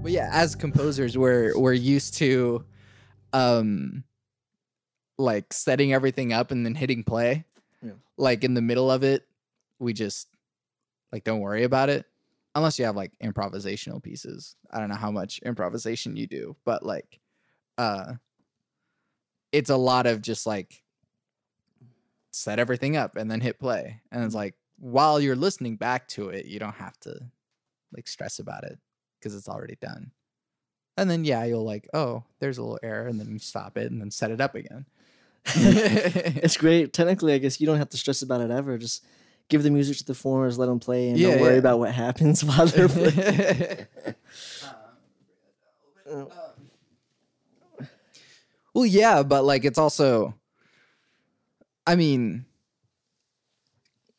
But yeah, as composers, we're used to like setting everything up and then hitting play. Yeah. Like in the middle of it, we just like don't worry about it. Unless you have like improvisational pieces. I don't know how much improvisation you do, but like it's a lot of just like set everything up and then hit play. And it's like while you're listening back to it, you don't have to like stress about it because it's already done. And then yeah, you'll like, oh, there's a little error, and then you stop it and then set it up again. It's great. Technically, I guess you don't have to stress about it ever. Just give the music to the performers, let them play, and don't worry about what happens while they're playing. Well, yeah, but like it's also, I mean,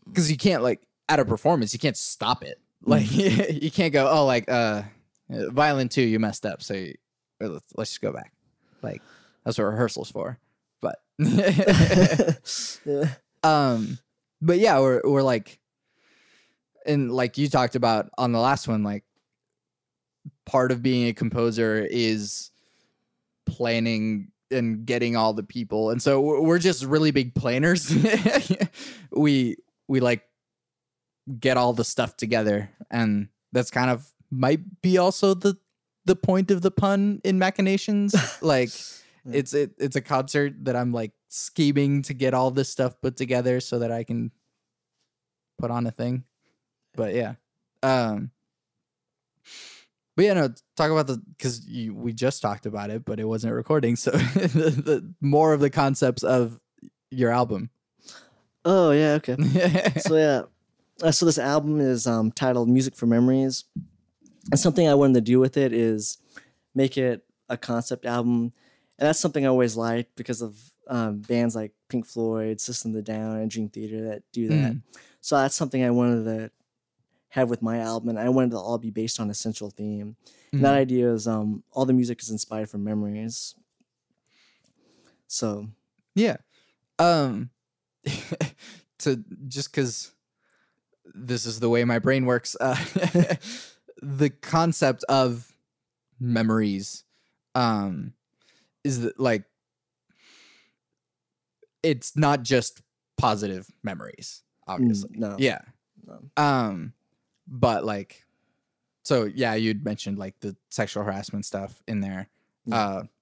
because you can't like at a performance, you can't stop it. Like you can't go, oh, like violin 2, you messed up, so let's just go back. Like that's what rehearsal's for. But Yeah. but yeah, we're like, and like you talked about on the last one, like part of being a composer is planning and getting all the people, and so we're just really big planners. we like get all the stuff together, and that's kind of might be also the point of the pun in Machinations. Like it's a concert that I'm like scheming to get all this stuff put together so that I can put on a thing. But yeah, but yeah, no, talk about because we just talked about it, but it wasn't recording. So the more of the concepts of your album. Oh yeah, okay. So yeah, so this album is titled "Music for Memories," and something I wanted to do with it is make it a concept album, and that's something I always liked because of bands like Pink Floyd, System of a Down, and Dream Theater that do that. So that's something I wanted to have with my album, and I wanted to all be based on a central theme. And that idea is all the music is inspired from memories. So yeah, to just because this is the way my brain works, the concept of memories is that like it's not just positive memories, obviously. No. Yeah. No. But like, so yeah, you'd mentioned like the sexual harassment stuff in there.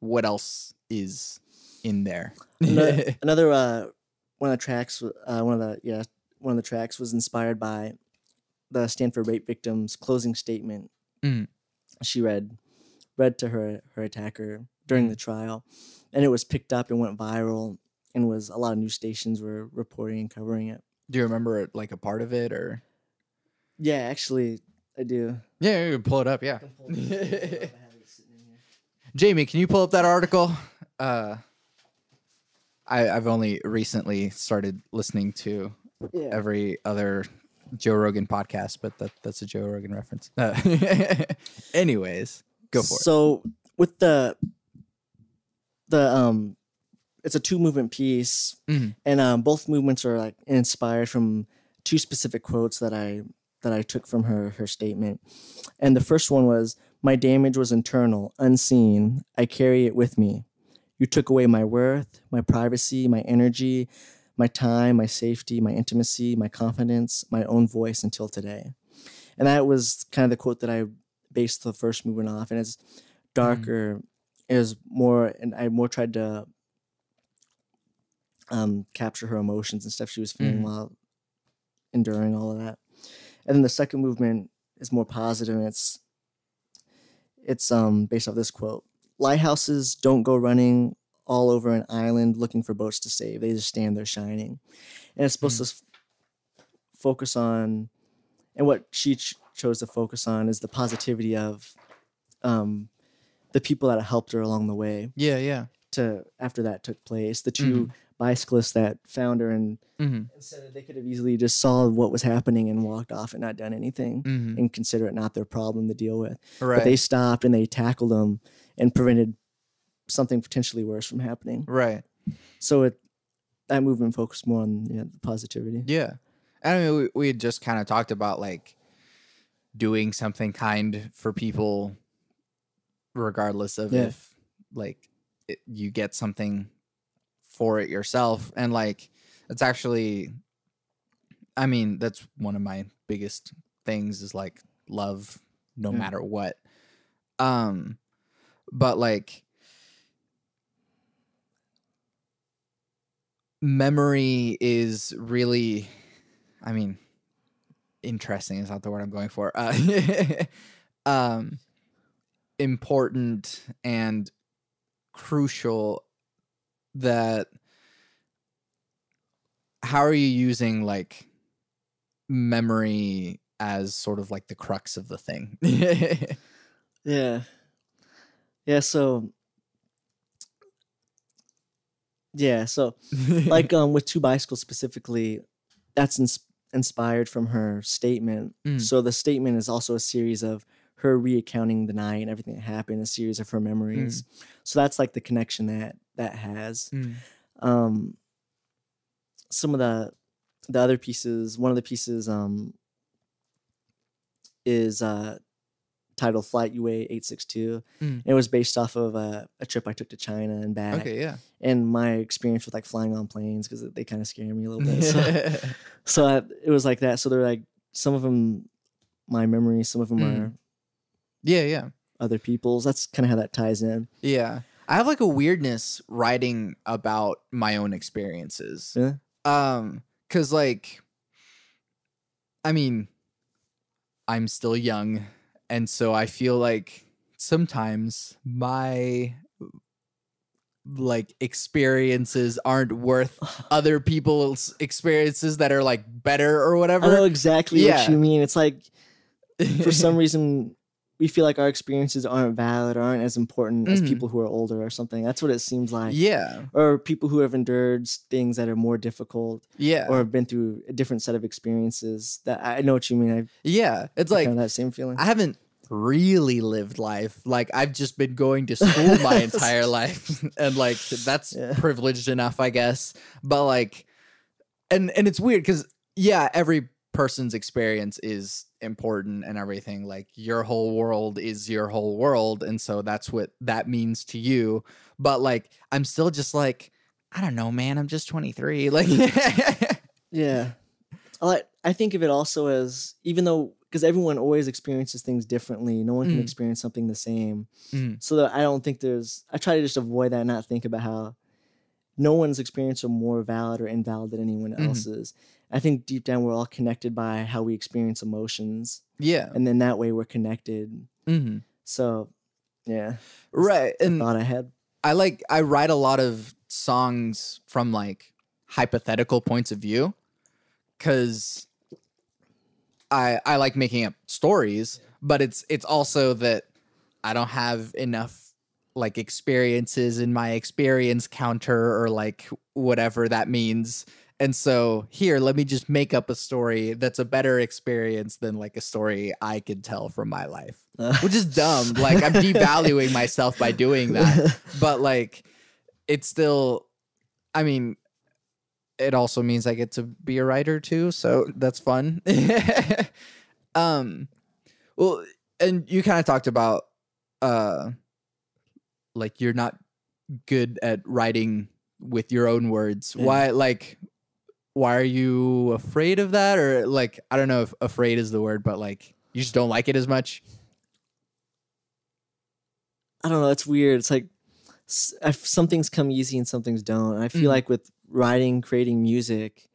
What else is in there? Another one of the tracks one of the tracks was inspired by the Stanford rape victim's closing statement. She read to her attacker during the trial, and it was picked up and went viral, and was a lot of news stations were reporting and covering it. Do you remember it, like a part of it, or? Yeah, actually, I do. Yeah, you can pull it up. Yeah. Jamie, can you pull up that article? I've only recently started listening to every other Joe Rogan podcast, but that's a Joe Rogan reference. Anyways, go for it. So with the it's a 2-movement piece, and both movements are like inspired from 2 specific quotes that I took from her statement. And the first one was, "My damage was internal, unseen. I carry it with me. You took away my worth, my privacy, my energy, my time, my safety, my intimacy, my confidence, my own voice until today." And that was kind of the quote that I based the first movement off. And it's darker. It was more, and I more tried to capture her emotions and stuff she was feeling while enduring all of that. And then the second movement is more positive, and it's based off this quote: "Lighthouses don't go running all over an island looking for boats to save. They just stand there shining." And it's supposed to focus on, and what she chose to focus on is the positivity of the people that helped her along the way. Yeah. After that took place, the 2 bicyclists that found her and said they could have easily just saw what was happening and walked off and not done anything and consider it not their problem to deal with. Right. But they stopped and they tackled them and prevented something potentially worse from happening. Right. So that movement focused more on the positivity. Yeah. I mean, we had just kind of talked about like doing something kind for people regardless of if like you get something for it yourself. And like, it's actually, I mean, that's one of my biggest things is like love no matter what. But like memory is really, I mean, interesting is not the word I'm going for. Important and crucial. That how are you using like memory as sort of like the crux of the thing? Yeah. So like with Two Bicycles specifically, that's inspired from her statement. So the statement is also a series of her recounting the night and everything that happened, a series of her memories. So that's like the connection that has. Some of the other pieces, one of the pieces is titled Flight UA 862. It was based off of a trip I took to China and back. Okay, yeah. And my experience with like flying on planes, because they kind of scare me a little bit. So it was like that. So they're like, some of them my memories, some of them are other people's. That's kind of how that ties in. Yeah. I have like a weirdness writing about my own experiences. Yeah. 'Cause like, I mean, I'm still young, and so I feel like sometimes my like experiences aren't worth other people's experiences that are like better or whatever. I know exactly what you mean. It's like for some reason we feel like our experiences aren't valid, aren't as important as people who are older or something. That's what it seems like. Yeah. Or people who have endured things that are more difficult. Yeah. Or have been through a different set of experiences. That I know what you mean. It's like kind of that same feeling. I haven't really lived life. Like I've just been going to school my entire life, and like that's privileged enough, I guess. But like, and it's weird because every person's experience is important and everything. Like your whole world is your whole world, and so that's what that means to you. But like, I'm still just like, I don't know, man. I'm just 23. Like, yeah. I think of it also as, even though, because everyone always experiences things differently, no one can experience something the same. So that I don't think I try to just avoid that and not think about how no one's experience are more valid or invalid than anyone else's. I think deep down we're all connected by how we experience emotions. Yeah. And then that way we're connected. So, yeah. Right. And thought I had. I write a lot of songs from like hypothetical points of view, because I like making up stories, but it's also that I don't have enough like experiences in my experience counter or like whatever that means. And so here, let me just make up a story that's a better experience than like a story I could tell from my life, which is dumb. Like I'm devaluing myself by doing that, but like it's still, I mean, it also means I get to be a writer too, so that's fun. Well, and you kind of talked about like you're not good at writing with your own words. Why are you afraid of that? Or like, I don't know if afraid is the word, but like you just don't like it as much? I don't know. It's weird. It's like some things come easy and some things don't. I feel like with writing, creating music,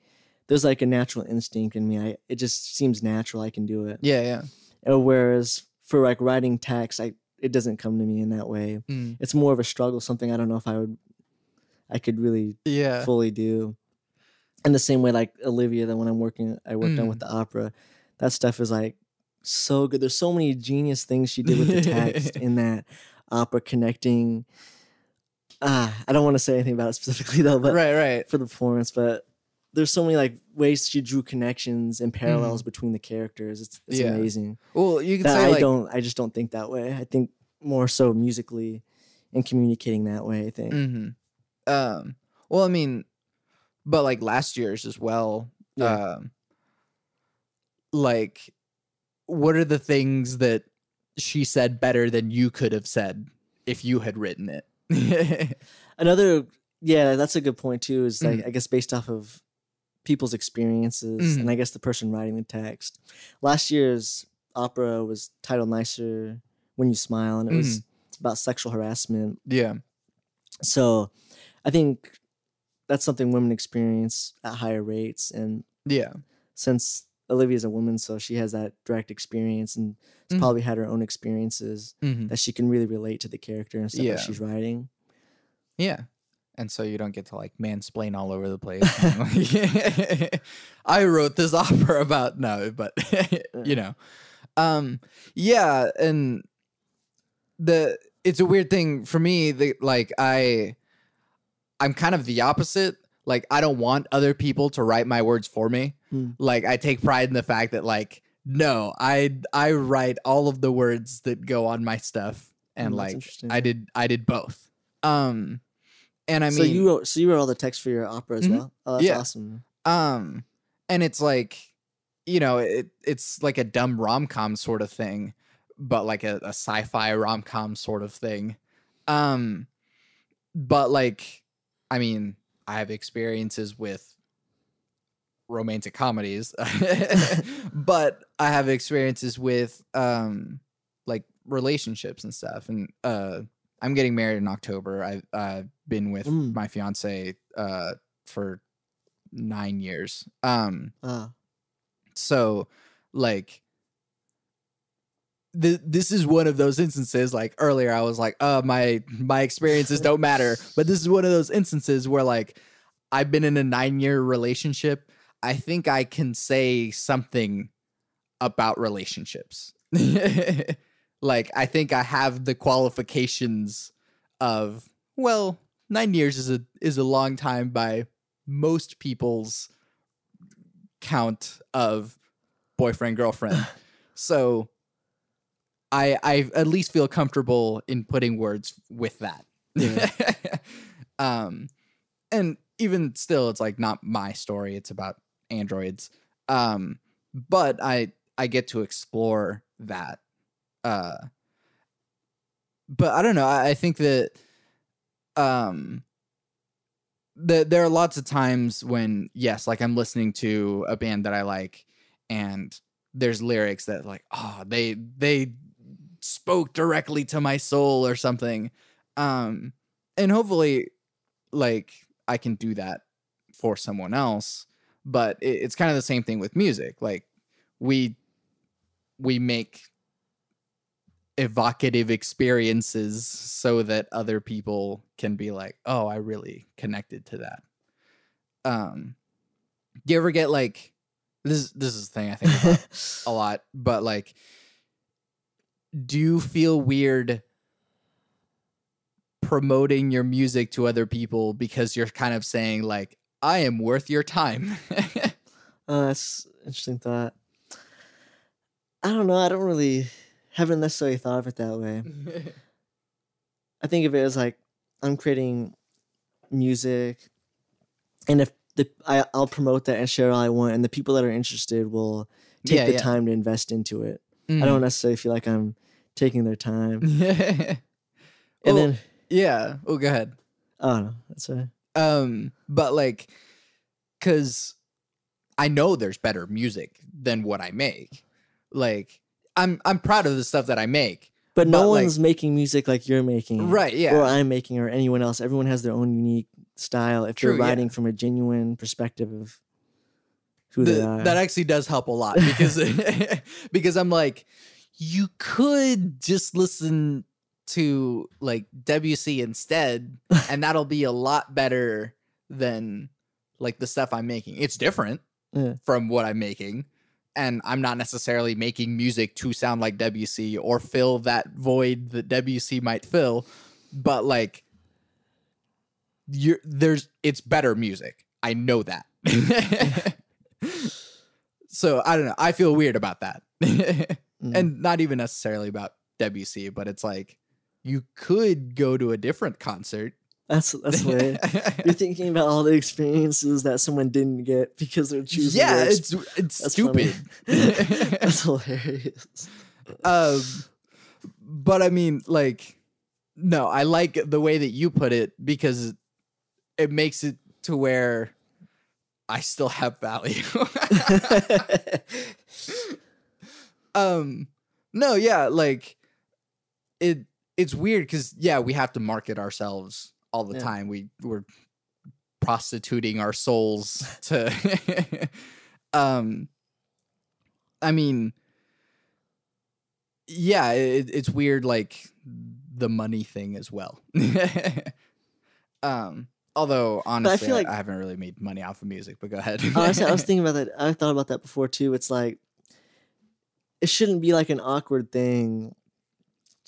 there's like a natural instinct in me. It just seems natural. I can do it. Yeah. Whereas for like writing text, it doesn't come to me in that way. It's more of a struggle, something I don't know if I could really fully do. In the same way, like Olivia, that when I worked on with the opera, that stuff is like so good. There's so many genius things she did with the text in that opera, connecting. I don't want to say anything about it specifically though, but right for the performance. But there's so many like ways she drew connections and parallels between the characters. It's amazing. Well, you can say I just don't think that way. I think more so musically and communicating that way. I think. Well, I mean, but like last year's as well. Like, what are the things that she said better than you could have said if you had written it. Another, yeah, that's a good point too, is like, I guess based off of people's experiences and I guess the person writing the text. Last year's opera was titled Nicer When You Smile, and it was about sexual harassment. Yeah. So I think that's something women experience at higher rates. And Yeah. since Olivia's a woman, so she has that direct experience and has probably had her own experiences that she can really relate to the character and stuff that she's writing. Yeah. And so you don't get to like mansplain all over the place. I wrote this opera about but you know. Yeah, and it's a weird thing for me that like I'm kind of the opposite. Like I don't want other people to write my words for me. Like I take pride in the fact that like no, I write all of the words that go on my stuff, and like I did both. And I mean, so you wrote all the text for your opera as well. Oh, that's awesome. And it's like, you know, it's like a dumb rom-com sort of thing, but like a sci-fi rom-com sort of thing. But like, I mean, I have experiences with romantic comedies, but I have experiences with like relationships and stuff. And I'm getting married in October. I've been with my fiance for 9 years. So like this is one of those instances. Like earlier, I was like, my experiences don't matter, but this is one of those instances where like I've been in a 9-year relationship. I think I can say something about relationships. Like, I think I have the qualifications of, well, 9 years is a long time by most people's count of boyfriend, girlfriend. So I at least feel comfortable in putting words with that. Yeah. And even still, it's like not my story. It's about androids. But I get to explore that. But I don't know. I think that there are lots of times when, yes, like I'm listening to a band that I like, and there's lyrics that like, oh, they spoke directly to my soul or something. And hopefully, like I can do that for someone else. But it's kind of the same thing with music. Like we make evocative experiences so that other people can be like, oh, I really connected to that. Do you ever get like this is the thing I think about a lot, but like, do you feel weird promoting your music to other people because you're kind of saying like, I am worth your time? That's an interesting thought. I don't know. I haven't necessarily thought of it that way. I think of it as like I'm creating music, and if I'll promote that and share all I want, and the people that are interested will take the time to invest into it. I don't necessarily feel like I'm taking their time. And then go ahead. Oh no, that's right. But like, cause I know there's better music than what I make. Like, I'm proud of the stuff that I make. But no one's making music like you're making. Right, yeah. Or I'm making, or anyone else. Everyone has their own unique style if they're writing from a genuine perspective of who they are. That actually does help a lot because because I'm like, you could just listen to like Debussy instead, and that'll be a lot better than like the stuff I'm making. It's different from what I'm making. And I'm not necessarily making music to sound like Debussy or fill that void that Debussy might fill, but like, it's better music. I know that. So I don't know. I feel weird about that, and not even necessarily about Debussy, but it's like you could go to a different concert. That's weird. You're thinking about all the experiences that someone didn't get because they're choosing. Yeah, it's stupid. That's hilarious. But I mean, like, no, I like the way that you put it because it makes it to where I still have value. No, yeah, like it's weird because we have to market ourselves all the time. We're prostituting our souls to I mean, it's weird, like the money thing as well. Although honestly, I feel like I haven't really made money off of music, but go ahead. honestly, I was thinking about that. I thought about that before too. It's like it shouldn't be like an awkward thing,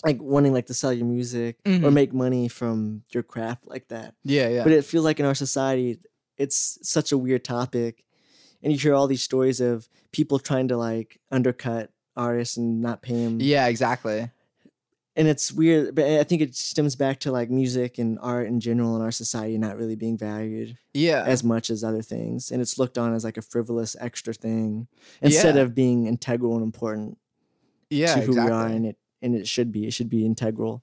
like wanting like to sell your music or make money from your craft like that. Yeah. But it feels like in our society, it's such a weird topic, and you hear all these stories of people trying to like undercut artists and not pay them. Yeah, exactly. And it's weird, but I think it stems back to like music and art in general in our society not really being valued as much as other things. And it's looked on as like a frivolous extra thing instead of being integral and important to who we are. And it should be integral.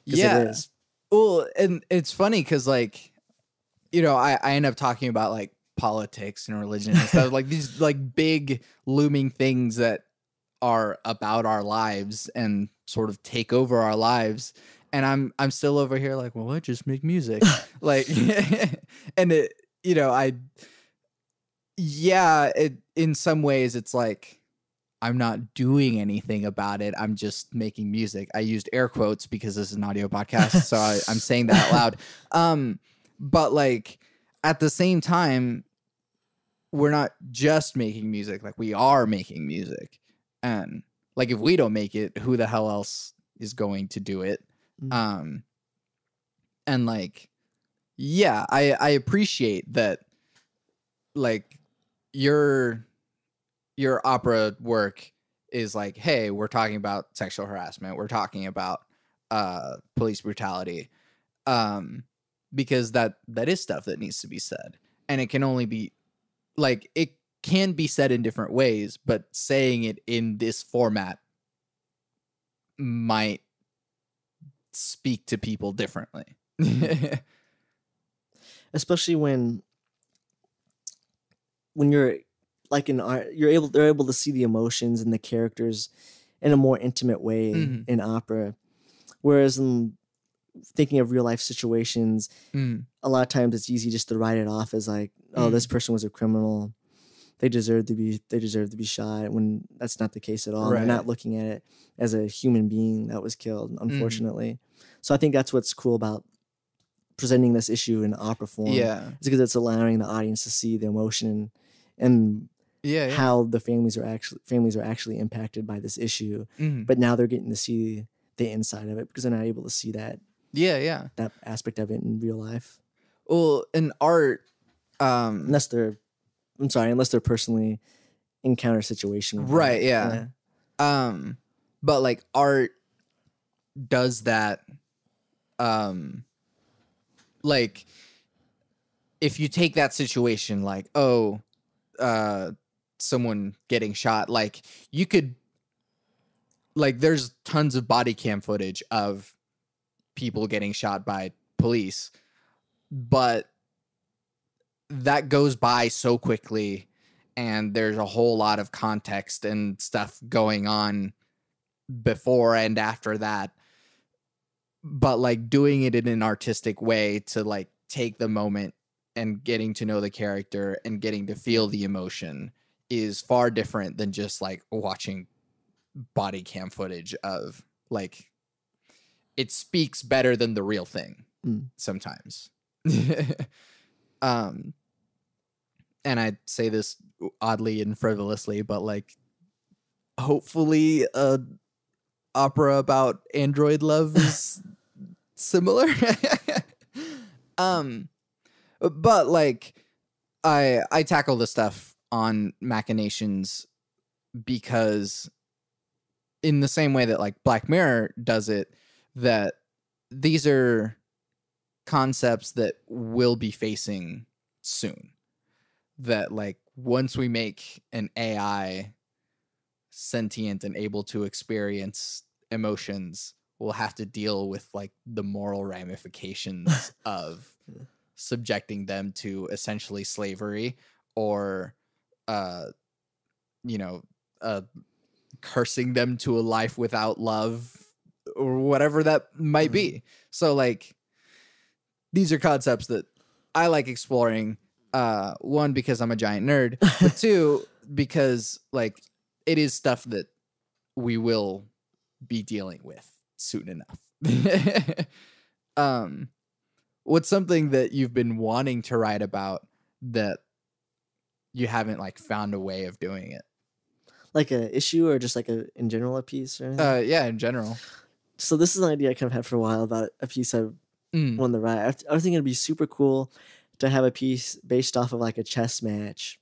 Yeah. It is. Well, and it's funny because like, I end up talking about like politics and religion and stuff, like these like big looming things that are about our lives and sort of take over our lives, and I'm still over here like, well, I just make music. Like and it it in some ways it's like I'm not doing anything about it, I'm just making music. I used air quotes because this is an audio podcast, so I'm saying that out loud. But like at the same time, we're not just making music, like we are making music. And like if we don't make it, who the hell else is going to do it? And like, I appreciate that, like your opera work is like, hey, we're talking about sexual harassment, we're talking about police brutality, because that is stuff that needs to be said, and it can only be like, it can be said in different ways, but saying it in this format might speak to people differently. Especially when you're like in art, they're able to see the emotions and the characters in a more intimate way in opera. Whereas in thinking of real life situations, a lot of times it's easy just to write it off as like, oh, this person was a criminal, they deserve to be shot, when that's not the case at all. Right. They're not looking at it as a human being that was killed, unfortunately. So I think that's what's cool about presenting this issue in opera form. Yeah, it's because it's allowing the audience to see the emotion and how the families are actually impacted by this issue. But now they're getting to see the inside of it because they're not able to see that. That aspect of it in real life. Well, in art, unless they're personally encounter a situation. Right. Yeah. But like art does that. Like if you take that situation, like, someone getting shot, like you could, like, there's tons of body cam footage of people getting shot by police, but that goes by so quickly, and there's a whole lot of context and stuff going on before and after that. But like doing it in an artistic way to like take the moment and getting to know the character and getting to feel the emotion is far different than just like watching body cam footage of, like, it speaks better than the real thing sometimes. And I say this oddly and frivolously, but like, hopefully opera about android love is similar. But like, I tackle this stuff on Machinations because in the same way that like Black Mirror does it, that these are concepts that we'll be facing soon. That like once we make an AI sentient and able to experience emotions will have to deal with like the moral ramifications of subjecting them to essentially slavery or you know, cursing them to a life without love or whatever that might be. So like these are concepts that I like exploring. One, because I'm a giant nerd, but two, because like it is stuff that we will be dealing with soon enough. What's something that you've been wanting to write about that you haven't like found a way of doing it? Like a issue or just like in general a piece or anything? Yeah, in general. So this is an idea I kind of had for a while about a piece I wanted to write. I was thinking it'd be super cool to have a piece based off of like a chess match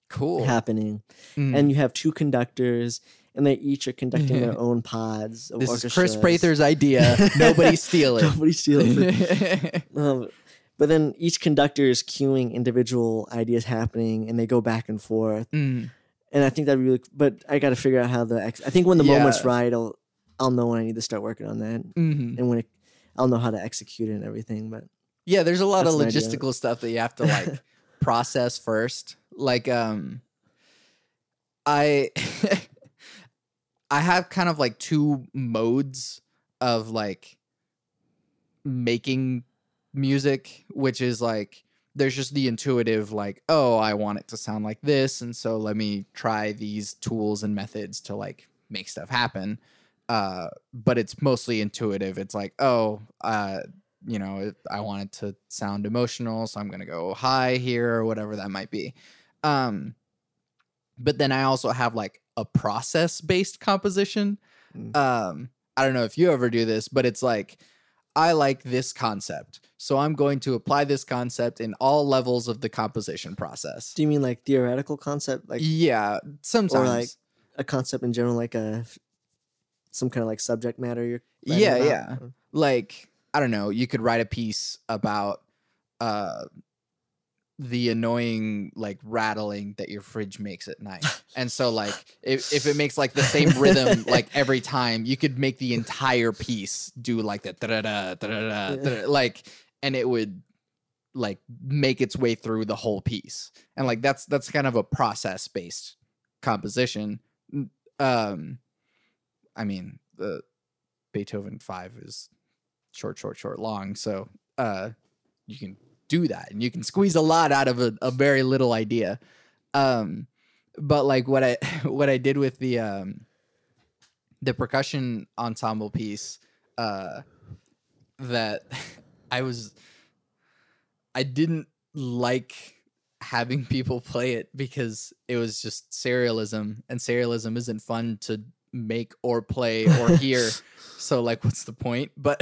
happening. And you have two conductors and they each are conducting their own pods of this orchestras. is Chris Prather's idea. Nobody steal it. Nobody steal it. But then each conductor is cueing individual ideas happening and they go back and forth. And I think that'd be really, but I got to figure out how I think when the moment's right, I'll know when I need to start working on that. And when I'll know how to execute it and everything. But yeah, there's a lot of logistical stuff that you have to like process first. Like, I have kind of like two modes of like making music, which is like, there's just the intuitive, like, oh, I want it to sound like this. And so let me try these tools and methods to like make stuff happen. But it's mostly intuitive. It's like, oh, you know, I want it to sound emotional, so I'm going to go high here or whatever that might be. But then I also have like a process-based composition. I don't know if you ever do this, but it's like, I like this concept, so I'm going to apply this concept in all levels of the composition process. Do you mean like theoretical concept? Like yeah, sometimes. Or like a concept in general, like some kind of like subject matter you're writing about? Yeah. Like, I don't know, you could write a piece about the annoying like rattling that your fridge makes at night. And so like if it makes like the same rhythm like every time, you could make the entire piece do like the da-da-da, da-da-da, da-da, like, and it would like make its way through the whole piece. And like that's kind of a process based composition. I mean, the Beethoven 5 is short long, so you can do that and you can squeeze a lot out of a very little idea. But like what I did with the percussion ensemble piece, that I didn't like having people play it because it was just serialism, and serialism isn't fun to make or play or hear. So like, what's the point? But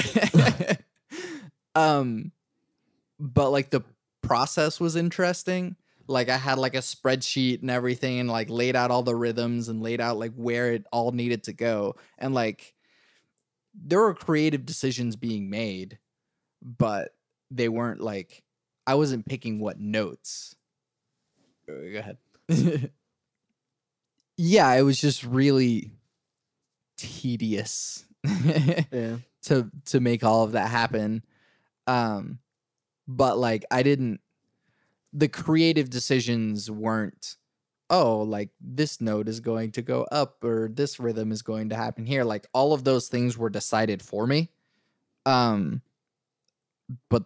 but like the process was interesting. Like I had like a spreadsheet and everything and like laid out all the rhythms and laid out like where it all needed to go. And like there were creative decisions being made, but they weren't like, I wasn't picking what notes. Go ahead. Yeah, it was just really tedious to make all of that happen. But like the creative decisions weren't, oh, like this note is going to go up or this rhythm is going to happen here. Like all of those things were decided for me. But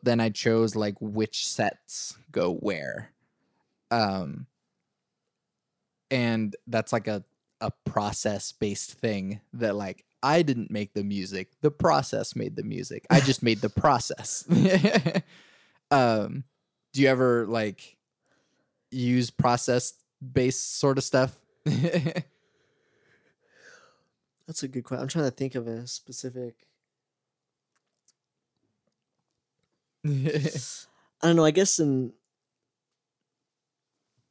then I chose like which sets go where. And that's like a process based thing that like, I didn't make the music. The process made the music. I just made the process. Do you ever like use process based sort of stuff? That's a good question. I'm trying to think of a specific. I don't know. I guess in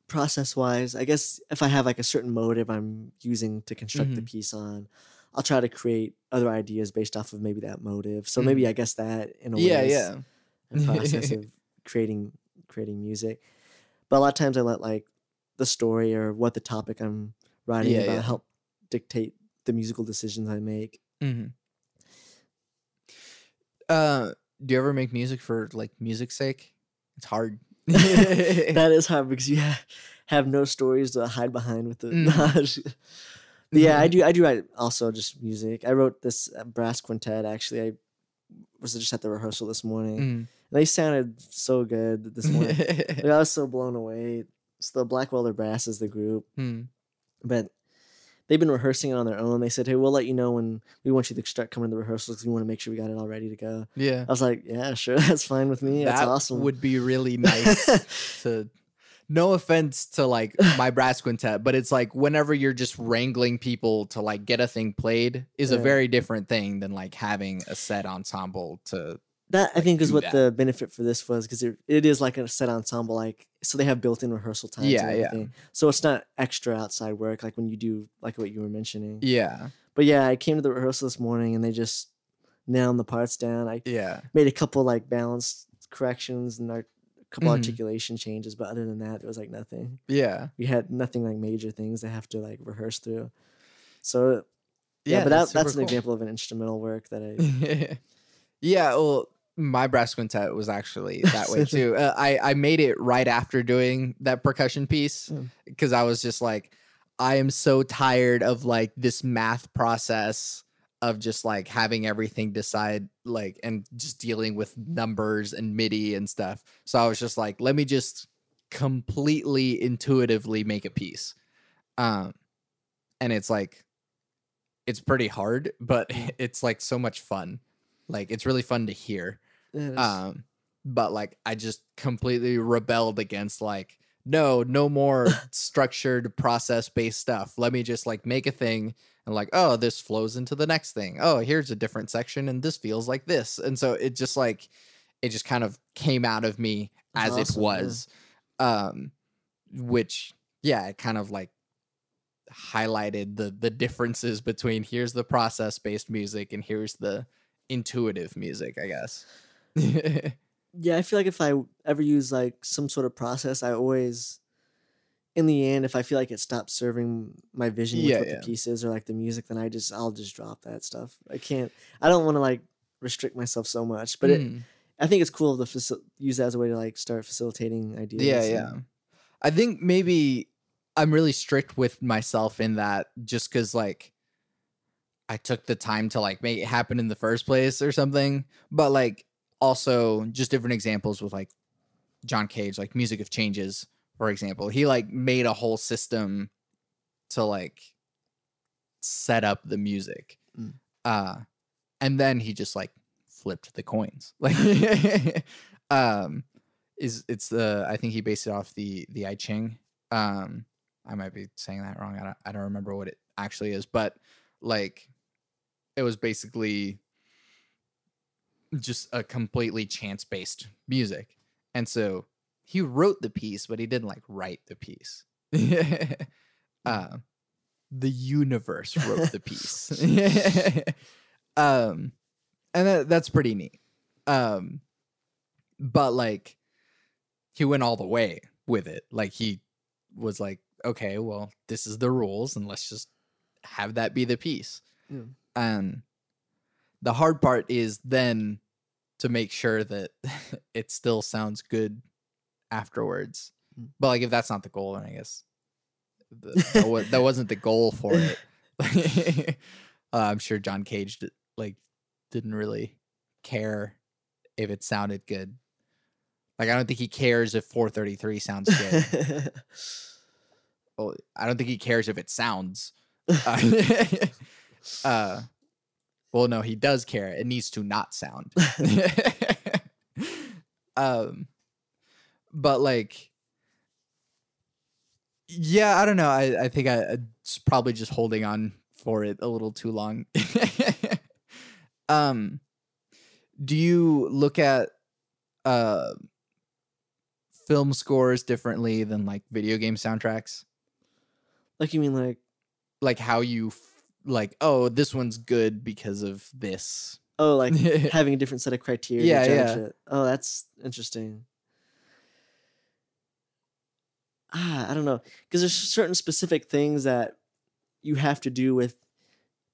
process wise, I guess if I have like a certain motive I'm using to construct the piece on, I'll try to create other ideas based off of maybe that motive. So maybe I guess that in a way is a process of creating music. But a lot of times I let like the story or what the topic I'm writing about help dictate the musical decisions I make. Mm-hmm. Do you ever make music for like music's sake? It's hard. That is hard because you have no stories to hide behind with it. But yeah, I do write also just music. I wrote this brass quintet actually. I was just at the rehearsal this morning. And they sounded so good this morning. Like, I was so blown away. It's the Blackwelder Brass is the group. But they've been rehearsing it on their own. They said, hey, we'll let you know when we want you to start coming to the rehearsals because we want to make sure we got it all ready to go. Yeah. I was like, yeah, sure. That's fine with me. That's awesome. That would be really nice to... No offense to like my brass quintet, but it's like whenever you're just wrangling people to like get a thing played is a very different thing than like having a set ensemble to... That I think is what the benefit for this was, because it is like a set ensemble, like so they have built-in rehearsal times and everything. Yeah. So it's not extra outside work like when you do like what you were mentioning. Yeah. But yeah, I came to the rehearsal this morning and they just nailed the parts down. I made a couple like balance corrections and a couple articulation changes, but other than that, there was like nothing. Yeah. We had nothing like major things they have to like rehearse through. So yeah, but that's an example of an instrumental work that I Yeah, well, my brass quintet was actually that way too. I made it right after doing that percussion piece because I was just like, I am so tired of like this math process of just like having everything decide like and just dealing with numbers and MIDI and stuff. So I was just like, let me just completely intuitively make a piece. And it's like, it's pretty hard, but it's like so much fun. Like it's really fun to hear. But like I just completely rebelled against like, no more structured process-based stuff. Let me just like make a thing and like, oh, this flows into the next thing. Oh, here's a different section and this feels like this. And so it just like, it just kind of came out of me as it was. Which, yeah, it kind of like highlighted the differences between here's the process-based music and here's the intuitive music, I guess. Yeah, I feel like if I ever use like some sort of process, I always, in the end, if I feel like it stops serving my vision with what the piece is or like the music, then I'll just drop that stuff. I don't want to like restrict myself so much, but I think it's cool to use that as a way to like start facilitating ideas. Yeah. I think maybe I'm really strict with myself in that just because like I took the time to like make it happen in the first place or something, but like also just different examples with like John Cage, like Music of Changes, for example. He like made a whole system to like set up the music. And then he just like flipped the coins. Like I think he based it off the I Ching. I might be saying that wrong. I don't remember what it actually is, but like it was basically just a completely chance-based music. And so he wrote the piece, but he didn't like write the piece. The universe wrote the piece. And that's pretty neat. But like he went all the way with it. Like he was like, okay, well, this is the rules and let's just have that be the piece. And the hard part is then to make sure that it still sounds good afterwards. But like, if that's not the goal, then I guess that wasn't the goal for it. I'm sure John Cage didn't really care if it sounded good. Like, I don't think he cares if 433 sounds good. Well, I don't think he cares if it sounds. Well, no, he does care. It needs to not sound. But like, yeah, I don't know. I think I'm probably just holding on for it a little too long. Do you look at film scores differently than like video game soundtracks? Like, you mean like how you like, oh, this one's good because of this. Oh, like having a different set of criteria to judge it. Oh, that's interesting. I don't know, because there's certain specific things that you have to do with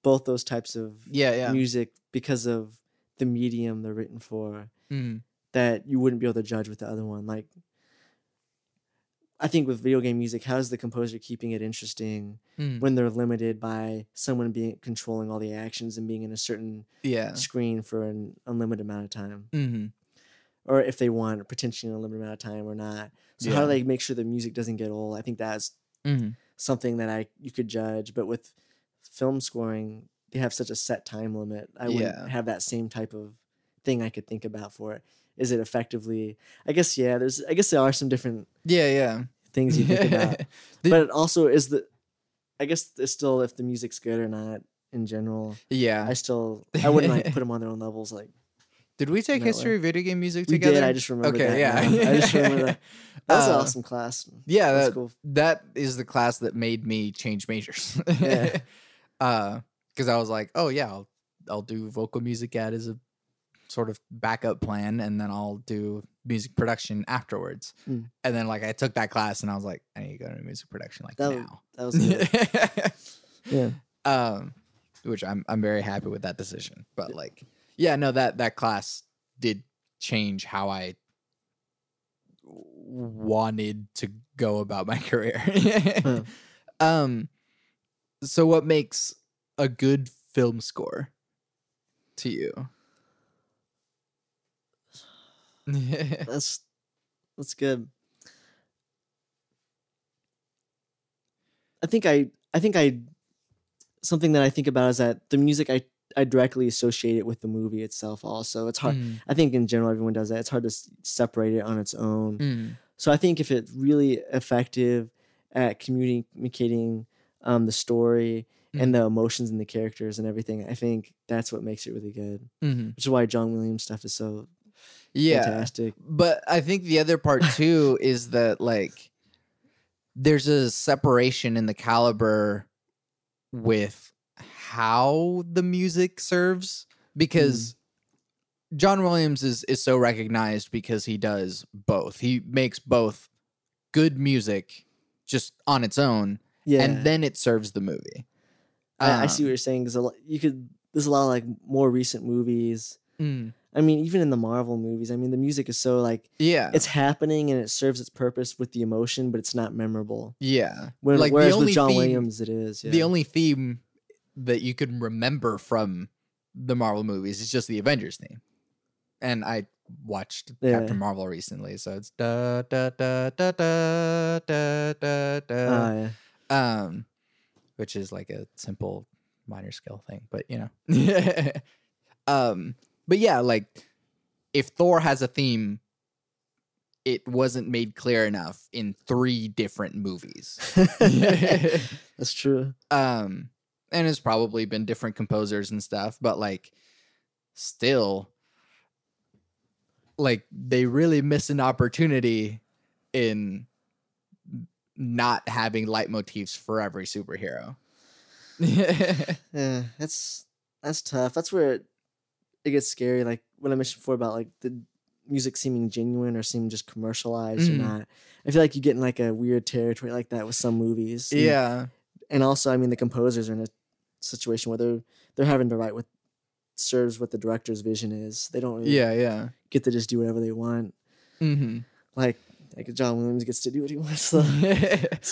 both those types of Yeah. music because of the medium they're written for, Mm. that you wouldn't be able to judge with the other one. Like, I think with video game music, how's the composer keeping it interesting when they're limited by someone being controlling all the actions and being in a certain screen for an unlimited amount of time? Mm-hmm. Or if they want potentially an unlimited amount of time or not. So how do they make sure the music doesn't get old? I think that's something that you could judge. But with film scoring, they have such a set time limit. I wouldn't have that same type of thing I could think about for it. Is it effectively? I guess there are some different things you think about. But it also is I guess it's still if the music's good or not in general. Yeah. I wouldn't like put them on their own levels. Like, did we take history of video game music we together? did. I just remember that. Yeah. I just remember that. That was an awesome class. Yeah, that's cool. That is the class that made me change majors. Yeah. Because I was like, oh yeah, I'll do vocal music ed as a sort of backup plan, and then I'll do music production afterwards. And then like I took that class, and I was like, I need to go to music production now. That was good. Yeah. Which I'm very happy with that decision. But like, yeah, no, that class did change how I wanted to go about my career. So what makes a good film score to you? That's good. I think something that I think about is that the music I directly associate it with the movie itself also. It's hard. I think in general everyone does that. It's hard to separate it on its own. So I think if it's really effective at communicating the story and the emotions and the characters and everything, I think that's what makes it really good. Which is why John Williams stuff is so fantastic. But I think the other part too is that like there's a separation in the caliber with how the music serves, because John Williams is so recognized because he does both. He makes both good music just on its own, and then it serves the movie. I see what you're saying, because there's a lot of like more recent movies. I mean, even in the Marvel movies, I mean, the music is so like, it's happening and it serves its purpose with the emotion, but it's not memorable. Yeah. Whereas with John Williams, it is. Yeah. The only theme that you can remember from the Marvel movies is just the Avengers theme. And I watched Captain Marvel recently, so it's da da da da da da da da. Which is like a simple minor scale thing, but you know. But yeah, like if Thor has a theme, it wasn't made clear enough in 3 different movies. That's true. And it's probably been different composers and stuff, but like still, like they really miss an opportunity in not having leitmotifs for every superhero. Yeah, that's tough. That's where it gets scary. Like what I mentioned before about like the music seeming genuine or seeming just commercialized or not. I feel like you get in like a weird territory like that with some movies. And also, I mean, the composers are in a situation where they're having to write what serves what the director's vision is. They don't really get to just do whatever they want. Like John Williams gets to do what he wants. So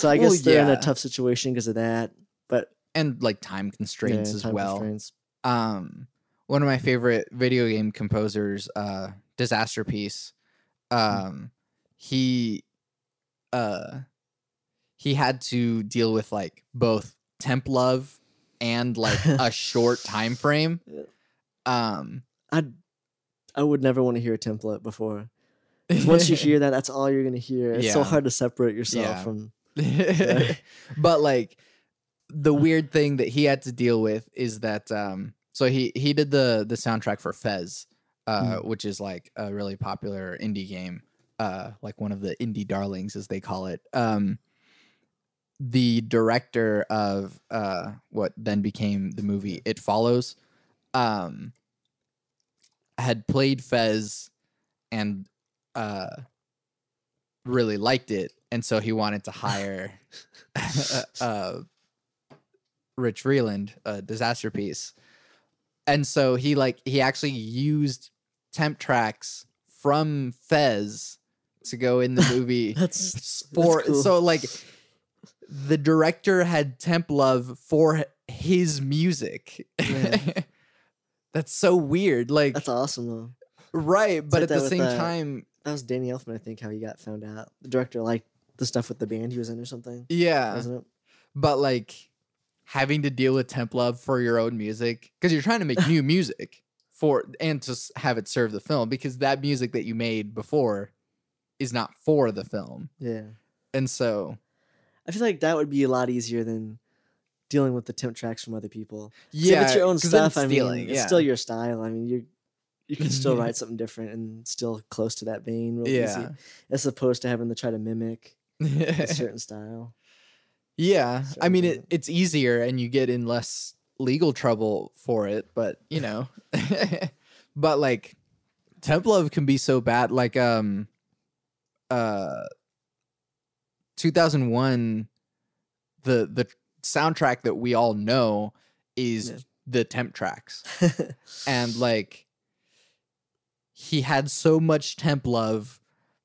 I guess they're in a tough situation because of that. And like time constraints as well. One of my favorite video game composers, Disaster Piece, he had to deal with like both temp love and like a short time frame. I would never want to hear a template before. Once you hear that, that's all you're gonna hear. It's so hard to separate yourself from. But like the weird thing that he had to deal with is that so he did the soundtrack for Fez, which is like a really popular indie game, like one of the indie darlings as they call it. The director of what then became the movie It Follows had played Fez and really liked it, and so he wanted to hire Rich Vreeland, a Disaster Piece. And so he actually used temp tracks from Fez to go in the movie. That's cool. So like the director had temp love for his music. That's so weird. Like, that's awesome though. Right, but like at the same time, that was Danny Elfman, I think, how he got found out. The director liked the stuff with the band he was in or something. yeah, Wasn't it? but like having to deal with temp love for your own music because you're trying to make new music and to have it serve the film, because that music that you made before is not for the film. Yeah. And so I feel like that would be a lot easier than dealing with the temp tracks from other people. yeah, if it's your own 'cause then stuff, I stealing, mean, it's still your style. I mean, you can still write something different and still close to that vein real easy, as opposed to having to try to mimic a certain style. Yeah, I mean, it's easier and you get in less legal trouble for it, but you know, but like temp love can be so bad. Like 2001, the soundtrack that we all know is the temp tracks. And like he had so much temp love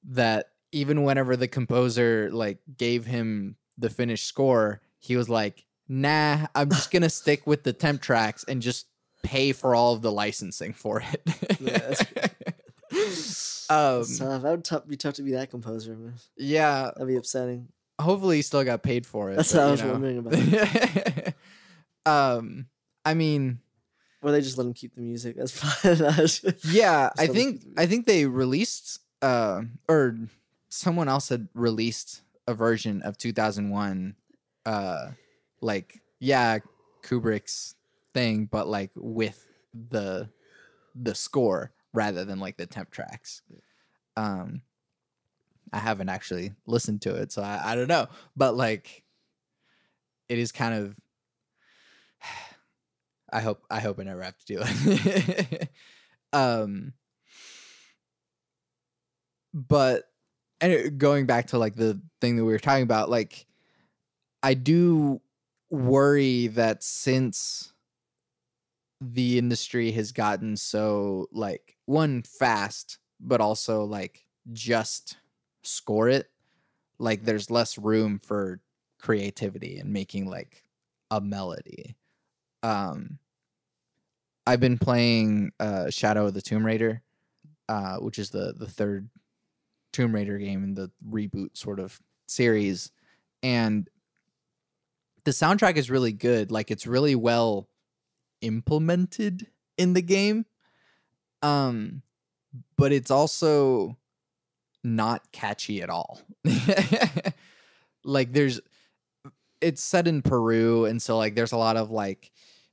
that even whenever the composer like gave him the finished score, he was like, nah, I'm just gonna stick with the temp tracks and just pay for all of the licensing for it. That would be tough to be that composer, man. Yeah, that'd be upsetting. Hopefully he still got paid for it. That's what I was wondering about. I mean, or they just let him keep the music. That's fine. Yeah, I think they released or someone else had released a version of 2001 like Kubrick's thing, but like with the score rather than like the temp tracks. I haven't actually listened to it, so I don't know, but like it is kind of I hope I never have to do it. But going back to like the thing that we were talking about, like I do worry that since the industry has gotten so like one fast, but also like just score it, like there's less room for creativity and making like a melody. I've been playing Shadow of the Tomb Raider, which is the third Tomb Raider game in the reboot sort of series, and the soundtrack is really good. Like it's really well implemented in the game, but it's also not catchy at all. Like it's set in Peru, and so like there's a lot of like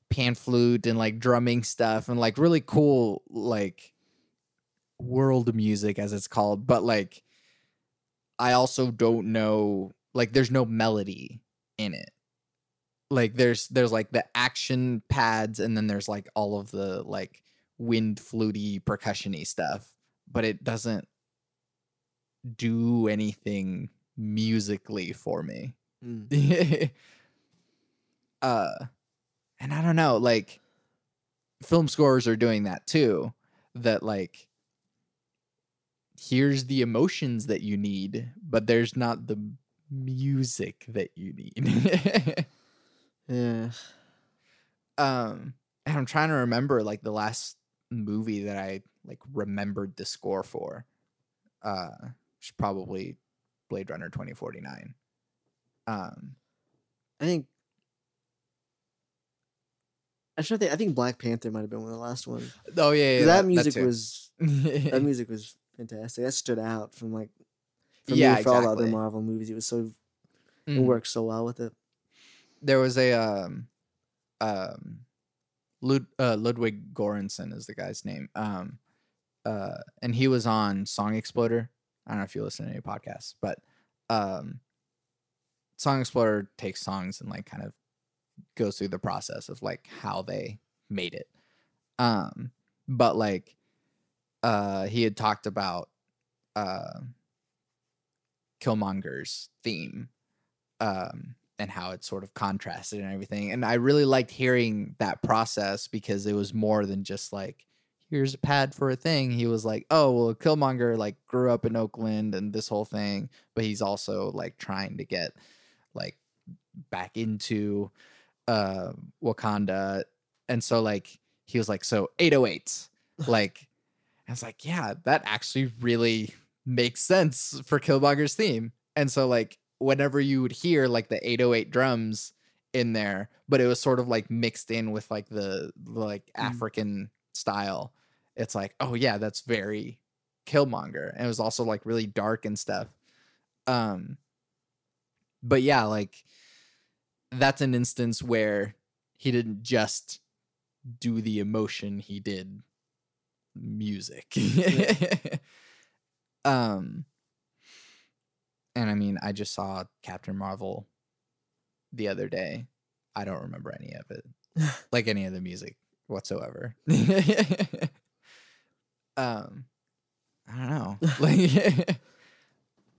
pan flute and like drumming stuff and like really cool like world music as it's called, but like I also don't know, like there's no melody in it. Like there's like the action pads and then there's like all of the like wind fluty percussion-y stuff, but it doesn't do anything musically for me. And I don't know, like film scores are doing that too, that like here's the emotions that you need, but there's not the music that you need. Yeah. And I'm trying to remember like the last movie that I like remembered the score for. Which is probably Blade Runner 2049. I think Black Panther might have been one of the last ones. Oh yeah, that music was that music was fantastic. That stood out from like for me for all the other Marvel movies. It was so it worked so well with it. There was a Ludwig Göransson is the guy's name. And he was on Song Exploder. I don't know if you listen to any podcasts, but Song Exploder takes songs and like kind of goes through the process of like how they made it. But like he had talked about Killmonger's theme how it sort of contrasted and everything. And I really liked hearing that process because it was more than just like, here's a pad for a thing. He was like, oh, well, Killmonger like grew up in Oakland and this whole thing, but he's also like trying to get like back into Wakanda. And so like he was like, so 808s. Like I was like, yeah, that actually really makes sense for Killmonger's theme. And so like whenever you would hear like the 808 drums in there, but it was sort of like mixed in with like the like African style, it's like, oh yeah, that's very Killmonger. And it was also like really dark and stuff. But yeah, like that's an instance where he didn't just do the emotion, he did music. And I mean, I just saw Captain Marvel the other day. I don't remember any of it, like any of the music whatsoever. I don't know, like,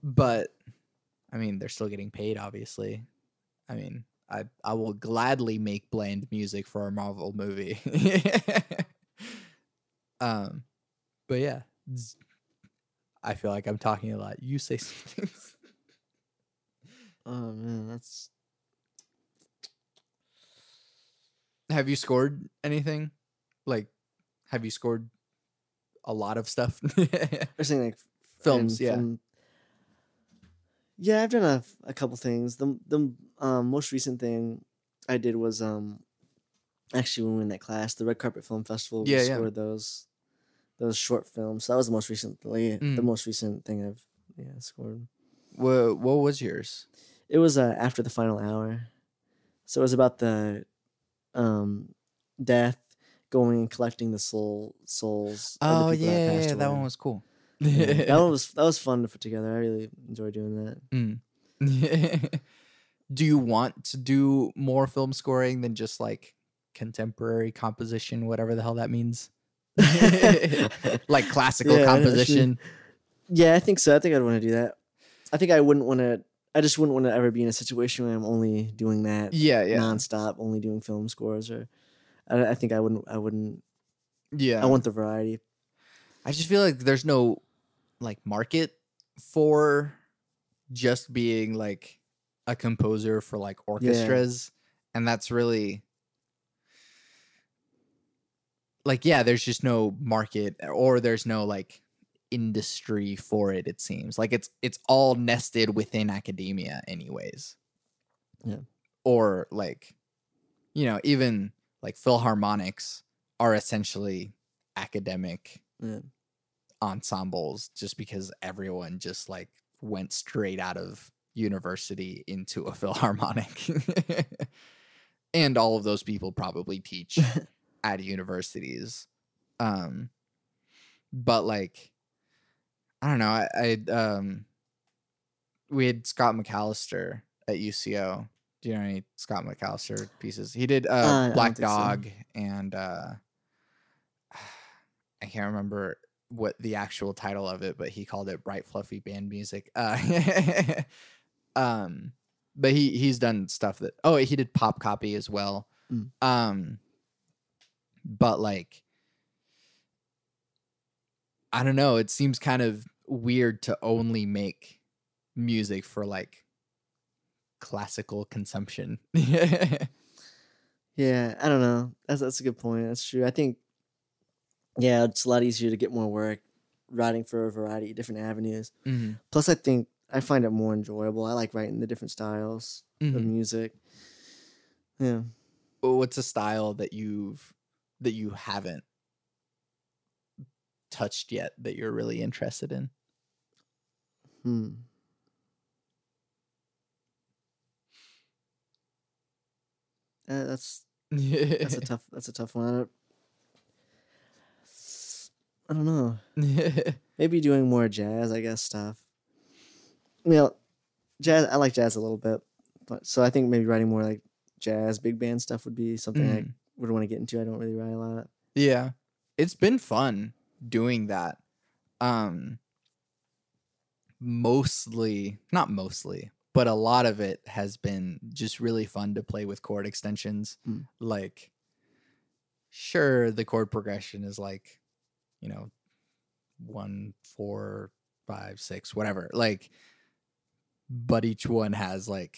but I mean, they're still getting paid, obviously. I mean, I will gladly make bland music for a Marvel movie. But yeah, I feel like I'm talking a lot. You say some things. Oh man, that's. Have you scored anything? Like, have you scored a lot of stuff? You're saying like Films, yeah. Yeah, I've done a couple things. The most recent thing I did was actually when we were in that class, the Red Carpet Film Festival. We scored those short films. So that was the most recent thing I've scored. What was yours? It was After the Final Hour. So it was about the death, going and collecting the souls of the people that passed away. That one was cool. Yeah, that was fun to put together. I really enjoyed doing that. Do you want to do more film scoring than just like contemporary composition, whatever the hell that means? Like classical composition? Yeah, I think so. I think I'd want to do that. I think I wouldn't want to. I just wouldn't want to ever be in a situation where I'm only doing that. Nonstop, only doing film scores. Or I think I wouldn't. Yeah, I want the variety. I just feel like there's no like market for just being like a composer for like orchestras, and that's really like, yeah, there's just no market, or there's no like industry for it. It seems like it's all nested within academia anyways. Yeah. Or like, you know, even like philharmonics are essentially academic ensembles, just because everyone just like went straight out of university into a philharmonic. And all of those people probably teach at universities. But like, I don't know, I we had Scott McAllister at UCO. Do you know any Scott McAllister pieces? He did Black Dog and I can't remember what the actual title of it, but he called it Bright Fluffy Band Music. But he's done stuff that he did Pop Copy as well. But like, I don't know, it seems kind of weird to only make music for like classical consumption. Yeah, I don't know. That's a good point. That's true. I think it's a lot easier to get more work writing for a variety of different avenues. Plus, I think I find it more enjoyable. I like writing the different styles of music. Yeah. What's a style that you haven't touched yet that you're really interested in? That's a tough one. I don't know. Maybe doing more jazz, I guess, stuff. Jazz. I like jazz a little bit, but so I think maybe writing more like jazz, big band stuff would be something I would want to get into. I don't really write a lot. Yeah, it's been fun doing that. Not mostly. but a lot of it has been just really fun to play with chord extensions. Like, sure, the chord progression is like, 1, 4, 5, 6, whatever. Like, but each one has like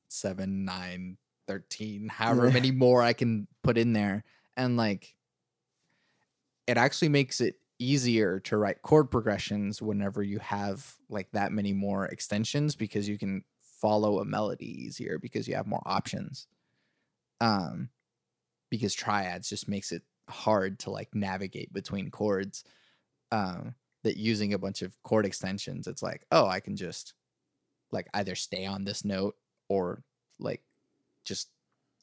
7, 9, 13, however many more I can put in there. And like, it actually makes it easier to write chord progressions whenever you have like that many more extensions, because you can follow a melody easier because you have more options. Because triads just makes it hard to like navigate between chords. That using a bunch of chord extensions, it's like, oh, I can just like either stay on this note or like just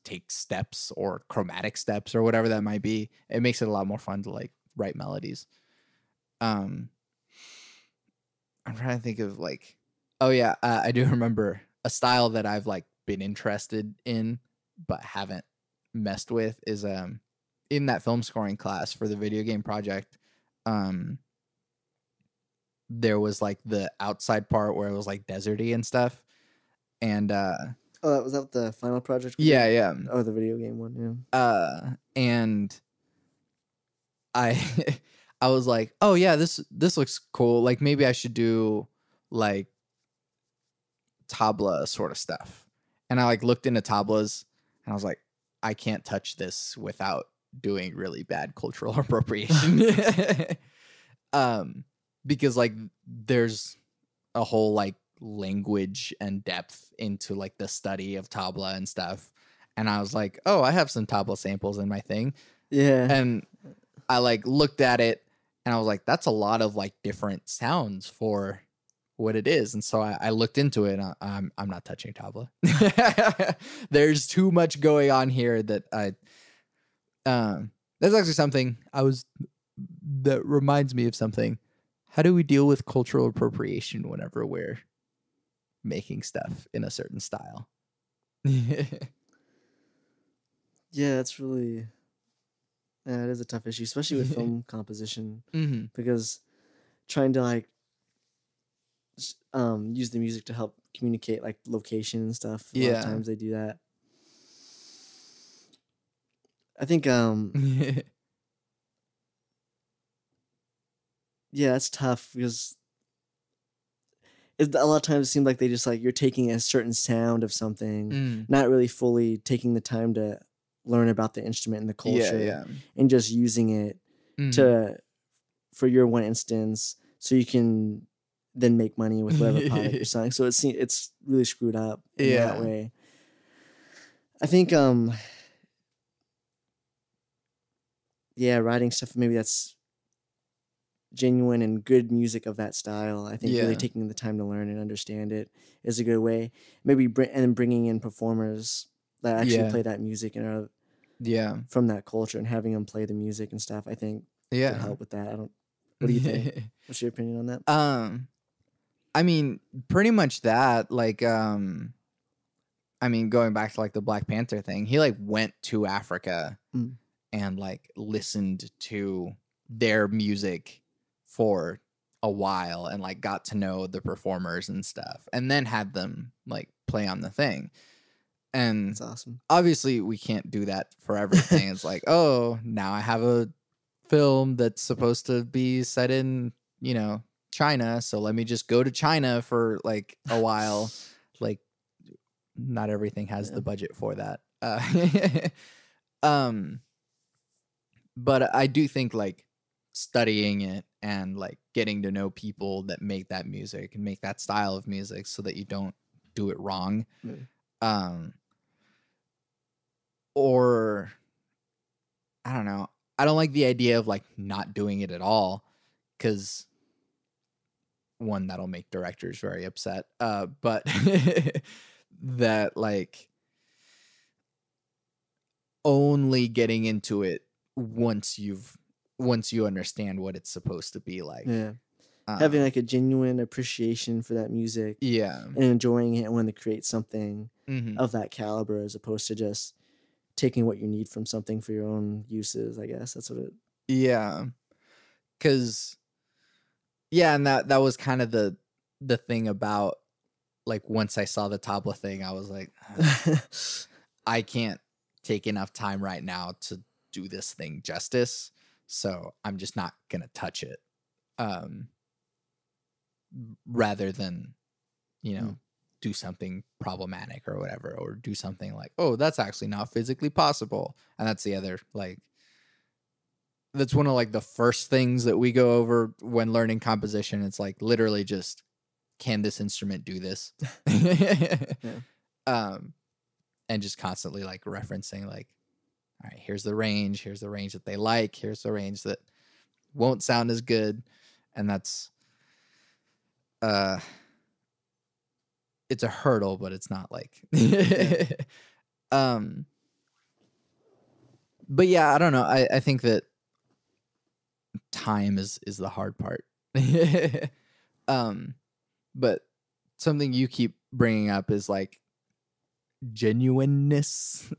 take steps or chromatic steps or whatever that might be. It makes it a lot more fun to like write melodies. I'm trying to think of like, oh yeah, I do remember a style that I've like been interested in but haven't messed with is in that film scoring class for the video game project. There was like the outside part where it was like deserty and stuff, and Oh, was that the final project? Yeah. Oh, the video game one, yeah. And I I was like, oh yeah, this looks cool. Like maybe I should do like tabla sort of stuff. And I like looked into tablas and I was like, I can't touch this without doing really bad cultural appropriation. Because like there's a whole like language and depth into like the study of tabla and stuff. And I was like, oh, I have some tabla samples in my thing. Yeah. And I like looked at it and I was like, that's a lot of like different sounds for what it is. And so I looked into it and I'm not touching tabla. There's too much going on here that that's actually something that reminds me of something. How do we deal with cultural appropriation whenever we're making stuff in a certain style? Yeah, it's really, yeah, it is a tough issue, especially with film composition, because trying to like use the music to help communicate like location and stuff. A lot of times they do that. I think yeah, it's tough because a lot of times it seems like they just like you're taking a certain sound of something, not really fully taking the time to learn about the instrument and the culture, and just using it for your one instance, so you can then make money with whatever product you're selling. So it's really screwed up in that way. I think writing stuff maybe that's genuine and good music of that style. I think really taking the time to learn and understand it is a good way. Maybe and then bringing in performers that actually play that music and are from that culture and having them play the music and stuff. I think could help with that. What do you think? What's your opinion on that? I mean, pretty much that. Like, I mean, going back to like the Black Panther thing, he like went to Africa and like listened to their music for a while and like got to know the performers and stuff, and then had them like play on the thing. And that's awesome. Obviously, we can't do that for everything. It's like, oh, now I have a film that's supposed to be set in, China, so let me just go to China for like a while. Like, not everything has the budget for that. But I do think like studying it and like getting to know people that make that music and make that style of music so that you don't do it wrong. Or I don't know. I don't like the idea of like not doing it at all, because one, that'll make directors very upset. But that like only getting into it once you understand what it's supposed to be like. Yeah. Having like a genuine appreciation for that music. Yeah. And enjoying it and wanting to create something of that caliber, as opposed to just taking what you need from something for your own uses, I guess. That's what it... Yeah. Because, and that was kind of the thing about like once I saw the tabla thing, I was like, I can't take enough time right now to do this thing justice. So I'm just not going to touch it. Rather than, do something problematic or whatever, or do something like, oh, that's actually not physically possible. And that's the other, like, that's one of like the first things that we go over when learning composition. It's like literally just, can this instrument do this? Yeah. And just constantly like referencing like, all right, here's the range that they like, here's the range that won't sound as good. And that's it's a hurdle, but it's not like but yeah, I don't know. I think that time is the hard part. But something you keep bringing up is like genuineness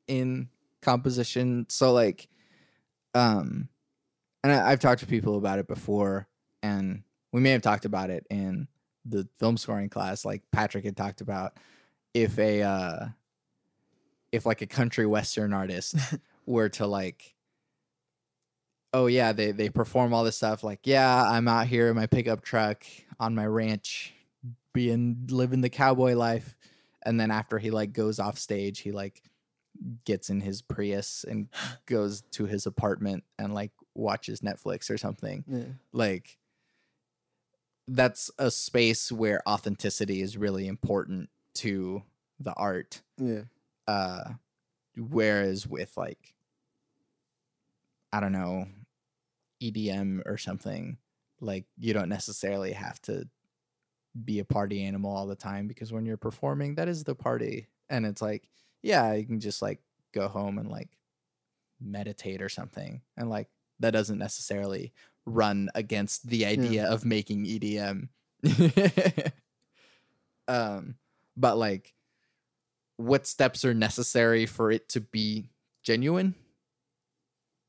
in composition. So like and I've talked to people about it before, and we may have talked about it in the film scoring class. Like Patrick had talked about if like a country western artist were to like, oh yeah, they perform all this stuff, like, yeah, I'm out here in my pickup truck on my ranch living the cowboy life, and then after he like goes off stage, he like gets in his Prius and goes to his apartment and like watches Netflix or something. Like, that's a space where authenticity is really important to the art. Whereas with like, I don't know, EDM or something, like you don't necessarily have to be a party animal all the time, because when you're performing, that is the party. And it's like, yeah, you can just like go home and like meditate or something, and like that doesn't necessarily run against the idea of making EDM. But like, what steps are necessary for it to be genuine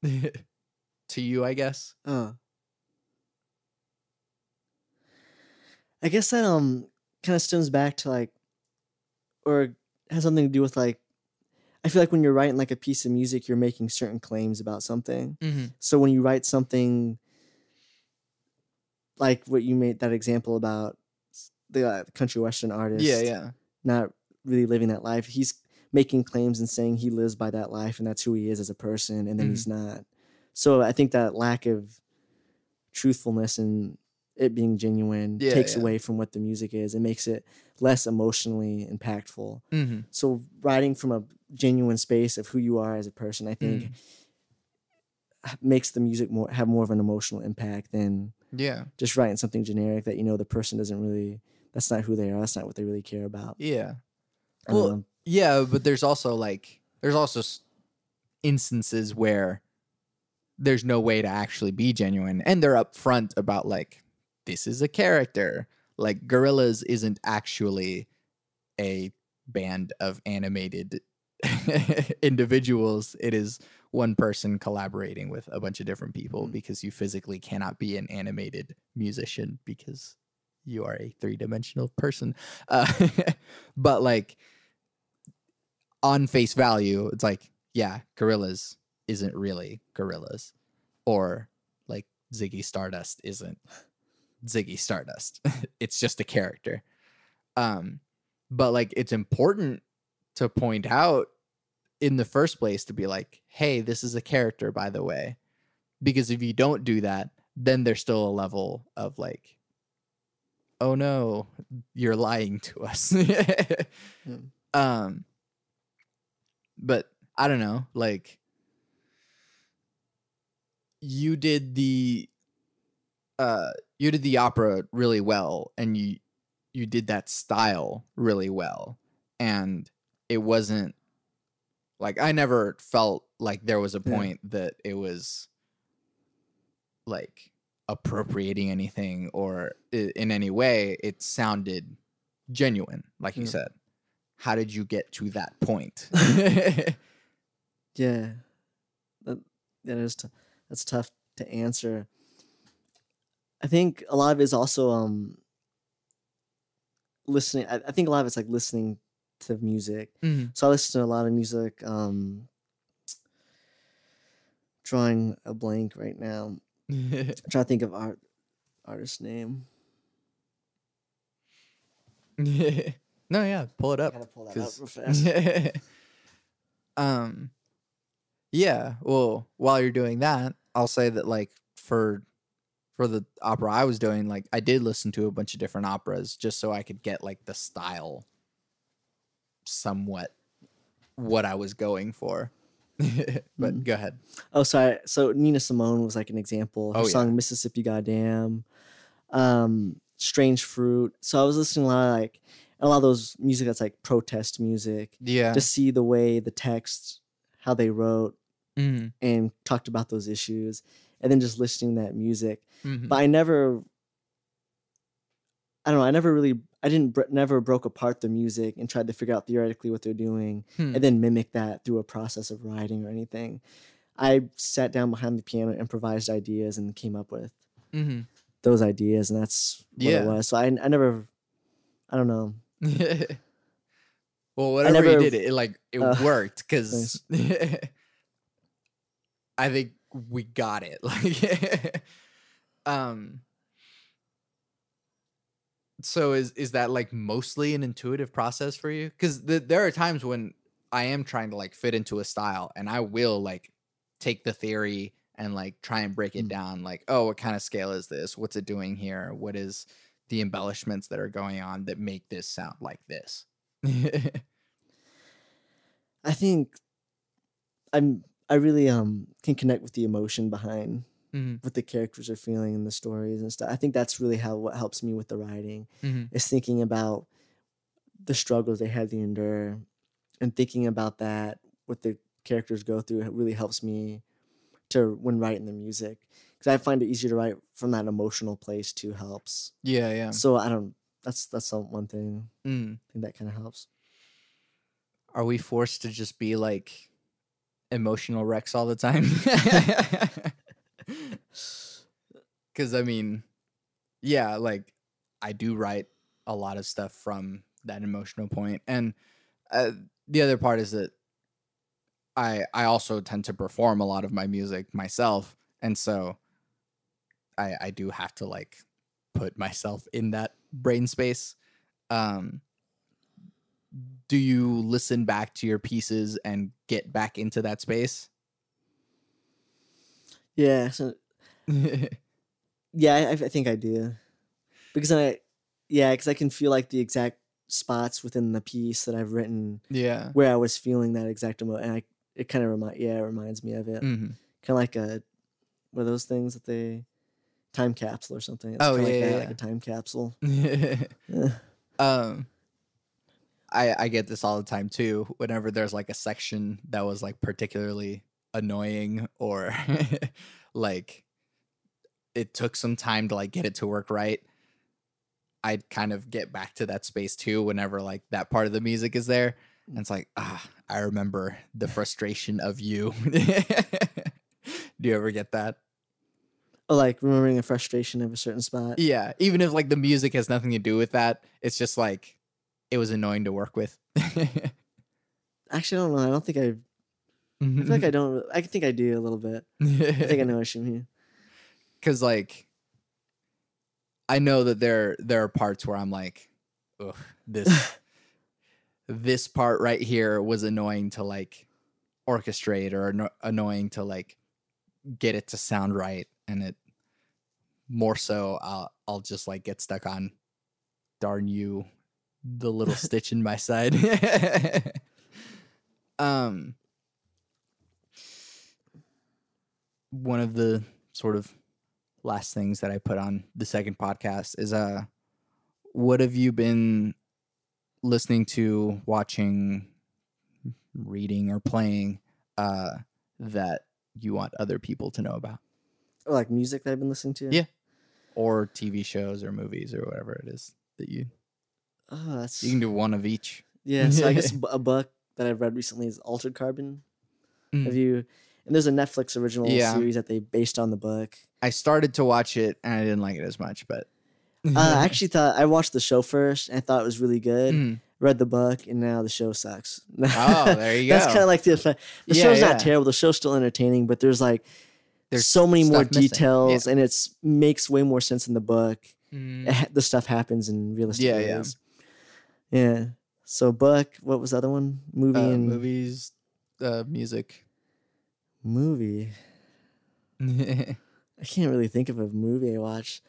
to you, I guess? I guess that kind of stems back to like, or has something to do with like, I feel like when you're writing like a piece of music, you're making certain claims about something. So when you write something like what you made that example about the country western artist, not really living that life, he's making claims and saying he lives by that life and that's who he is as a person, and then he's not. So I think that lack of truthfulness and it being genuine takes away from what the music is. It makes it less emotionally impactful. So writing from a genuine space of who you are as a person, I think makes the music have more of an emotional impact than just writing something generic that, you know, the person doesn't really, that's not who they are. That's not what they really care about. Well, but there's also instances where there's no way to actually be genuine, and they're upfront about like, this is a character. Like Gorillaz isn't actually a band of animated individuals. It is one person collaborating with a bunch of different people, because you physically cannot be an animated musician because you are a 3-dimensional person. But like, on face value, it's like, yeah, Gorillaz isn't really Gorillaz, or like Ziggy Stardust isn't Ziggy Stardust. It's just a character. But like, it's important to point out in the first place to be like, hey, this is a character, by the way. Because if you don't do that, then there's still a level of like, oh no, you're lying to us. But I don't know, like, you did the opera really well, and you did that style really well, and it wasn't like, I never felt like there was a point that it was like appropriating anything or in any way. It sounded genuine, like you said. How did you get to that point? That's tough to answer. I think a lot of it is also listening. I think a lot of it's like listening to music. Mm-hmm. So I listen to a lot of music. Drawing a blank right now. I'm trying to think of artist name. No, yeah, pull it I up. gotta pull that up real fast. Yeah. Well, while you're doing that, I'll say that like for the opera I was doing, like I did listen to a bunch of different operas just so I could get like the style somewhat what I was going for. But go ahead. Oh, sorry. So Nina Simone was like an example. Her song Mississippi Goddamn, Strange Fruit. So I was listening a lot of those music that's like protest music. Yeah. To see the way the text, how they wrote Mm-hmm. and talked about those issues, and then just listening to that music. Mm-hmm. But never broke apart the music and tried to figure out theoretically what they're doing and then mimic that through a process of writing or anything. I sat down behind the piano, improvised ideas, and came up with those ideas, and that's what it was. So I never, I don't know. Well, whatever you did, it worked because I think we got it. Like, so is that like mostly an intuitive process for you? Because there are times when I am trying to like fit into a style, and I will like take the theory and like try and break it down. Like, oh, what kind of scale is this? What's it doing here? What is the embellishments that are going on that make this sound like this? I think I really can connect with the emotion behind what the characters are feeling in the stories and stuff. I think that's really what helps me with the writing is thinking about the struggles they had to endure and thinking about that, what the characters go through. It really helps me when writing the music, because I find it easier to write from that emotional place too. Helps. Yeah. So that's one thing. I think that kind of helps. Are we forced to just be like emotional wrecks all the time? Because I mean, yeah, like I do write a lot of stuff from that emotional point, and the other part is that I also tend to perform a lot of my music myself, and so I do have to like put myself in that brain space. Do you listen back to your pieces and get back into that space? Yeah. So, yeah, I think I do, because because I can feel like the exact spots within the piece that I've written. Yeah. Where I was feeling that exact emotion, and it kind of reminds me of it. Kind of like what are those things that they time capsule or something? It's Oh, kind of yeah, like that, yeah. like a time capsule. I get this all the time too. Whenever there's like a section that was like particularly annoying or like it took some time to like get it to work right, I'd kind of get back to that space too whenever like that part of the music is there. And it's like, I remember the frustration of you. Do you ever get that? Oh, like remembering a frustration of a certain spot. Yeah. Even if like the music has nothing to do with that, it's just like it was annoying to work with. Actually, I don't know. I don't think I feel like I don't. I think I do a little bit. I think I know what you mean. Because like, I know that there are parts where I'm like, ugh, this part right here was annoying to like orchestrate or annoying to like get it to sound right, and it more so I'll just like get stuck on, darn you, the little stitch in my side. One of the sort of last things that I put on the second podcast is what have you been listening to, watching, reading, or playing that you want other people to know about? Or like music that I've been listening to? Yeah. Or TV shows or movies or whatever it is that you can do one of each. Yeah, so I guess a book that I've read recently is Altered Carbon. And there's a Netflix original series that they based on the book. I started to watch it and I didn't like it as much, but I actually thought I watched the show first and I thought it was really good. Mm. Read the book and now the show sucks. Oh, there you go. That's kind of like the effect. The show's not terrible. The show's still entertaining, but there's so many more details and it makes way more sense in the book. The stuff happens in realistic ways. Yeah. So book, what was the other one? Movies, music. Movie. I can't really think of a movie I watched.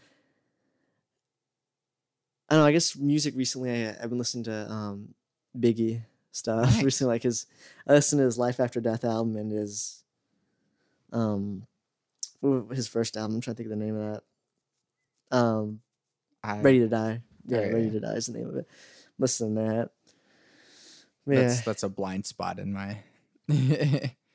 I don't know. I guess music recently. I've been listening to Biggie stuff recently. I listened to his Life After Death album and his first album. I'm trying to think of the name of that. Ready to Die. Yeah, Ready to Die is the name of it. Listen to that. Yeah. That's a blind spot in my.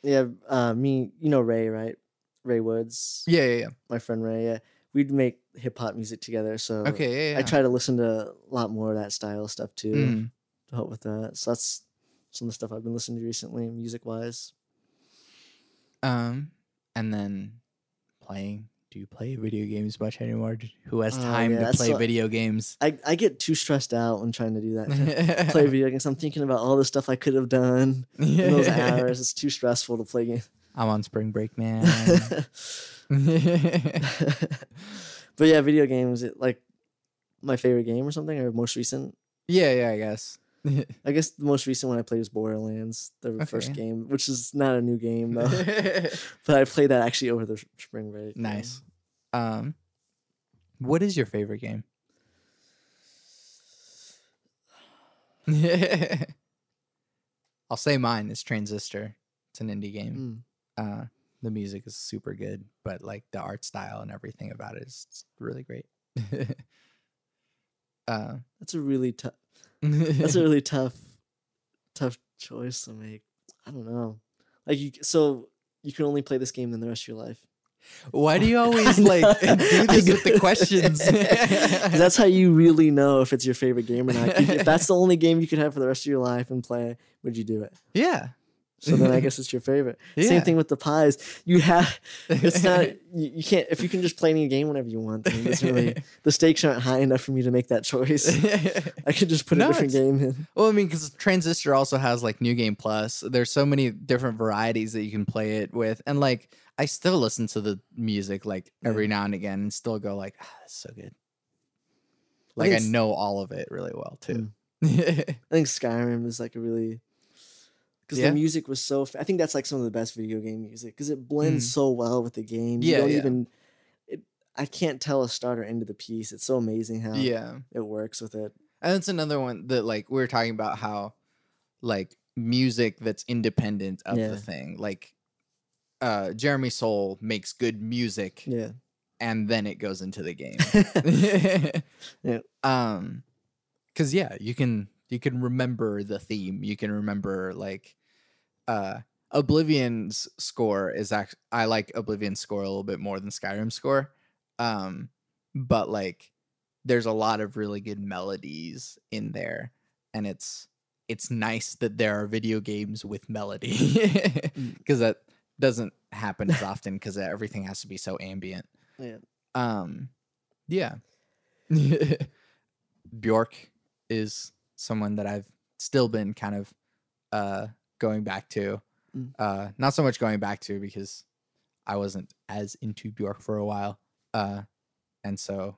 Yeah, me. You know Ray, right? Ray Woods. Yeah. My friend Ray. Yeah. We'd make hip hop music together, so I try to listen to a lot more of that style stuff too to help with that. So that's some of the stuff I've been listening to recently, music wise. And then playing. Do you play video games much anymore? Who has time to play video games? I get too stressed out when trying to do that. Play video games. I'm thinking about all the stuff I could have done in those hours. It's too stressful to play games. I'm on spring break, man. But yeah, video games, my favorite game or something, or most recent? Yeah, I guess. I guess the most recent one I played was Borderlands, the first game, which is not a new game though. But I played that actually over the spring break. Nice. What is your favorite game? I'll say mine is Transistor. It's an indie game. The music is super good, but the art style and everything about it is really great. That's a really tough. That's a really tough choice to make. I don't know. So you can only play this game then the rest of your life. Why do you always do this with the questions? That's how you really know if it's your favorite game or not. If that's the only game you could have for the rest of your life and play, would you do it? Yeah. So then I guess it's your favorite. Yeah. Same thing with the pies. It's not, you can't, if you can just play any game whenever you want, then it's really, the stakes aren't high enough for me to make that choice. I could just put a different game in. Well, I mean, because Transistor also has New Game Plus. There's so many different varieties that you can play it with. And I still listen to the music every now and again and still go that's so good. I know all of it really well too. I think Skyrim is a really, because the music was so. I think that's some of the best video game music because it blends so well with the game. You don't even. I can't tell a start or end of the piece. It's so amazing how it works with it. And that's another one that we were talking about how music that's independent of the thing. Jeremy Soule makes good music. Yeah. And then it goes into the game. Yeah. Because you can remember the theme. You can remember Oblivion's score is actually, I like Oblivion's score a little bit more than Skyrim's score. But there's a lot of really good melodies in there, and it's nice that there are video games with melody because that doesn't happen as often because everything has to be so ambient. Yeah. Bjork is someone that I've still been kind of going back to. Not so much going back to because I wasn't as into Bjork for a while. And so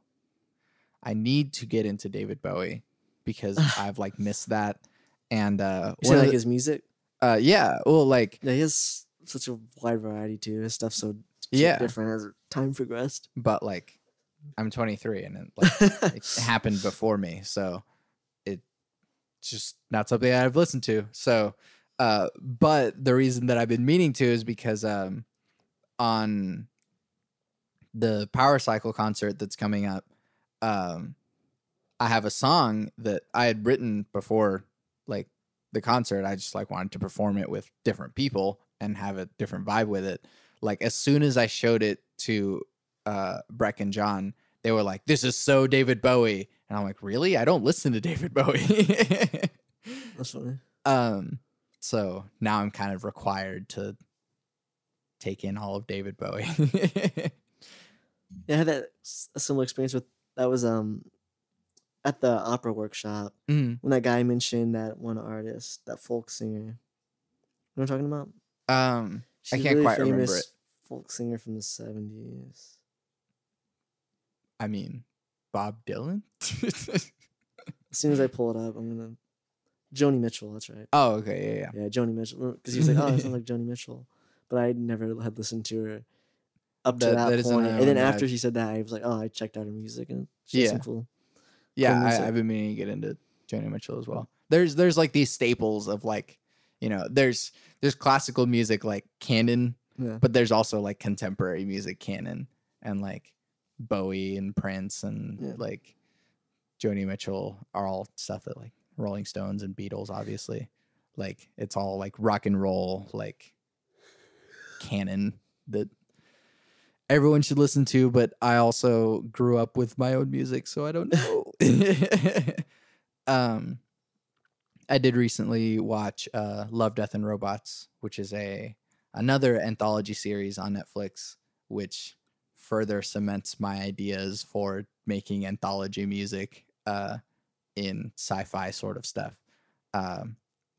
I need to get into David Bowie because I've missed that. And you his music? Yeah. Well, he has such a wide variety too. His stuff's so different as time progressed. But I'm 23 and it happened before me, so it's just not something I've listened to. So, but the reason that I've been meaning to is because on the Power Cycle concert that's coming up, I have a song that I had written before the concert. I just wanted to perform it with different people and have a different vibe with it. As soon as I showed it to Breck and John, they were like, "This is so David Bowie," and I'm like, "Really? I don't listen to David Bowie." That's funny. So now I'm kind of required to take in all of David Bowie. I had a similar experience with That was at the opera workshop Mm. when that guy mentioned that one artist, that folk singer. You know what I'm talking about? I She's can't really quite remember it. famous folk singer from the 70s. I mean, Bob Dylan. As soon as I pull it up, I'm gonna Joni Mitchell. That's right. Oh, okay, yeah. Yeah, Joni Mitchell. Because he was like, "Oh, that sounds like Joni Mitchell," but I never had listened to her up to that is point. another And then one that after he said that, I was like, "Oh, I checked out her music and she has Yeah. some cool music." I've been meaning to get into Joni Mitchell as well. There's like these staples of like, there's classical music like canon, Yeah. but there's also like contemporary music canon, and like Bowie and Prince and like Joni Mitchell are all stuff that like Rolling Stones and Beatles, obviously. Like it's all like rock and roll, like canon that everyone should listen to, but I also grew up with my own music, so I don't know. I did recently watch Love, Death, and Robots, which is another anthology series on Netflix, which further cements my ideas for making anthology music in sci-fi sort of stuff.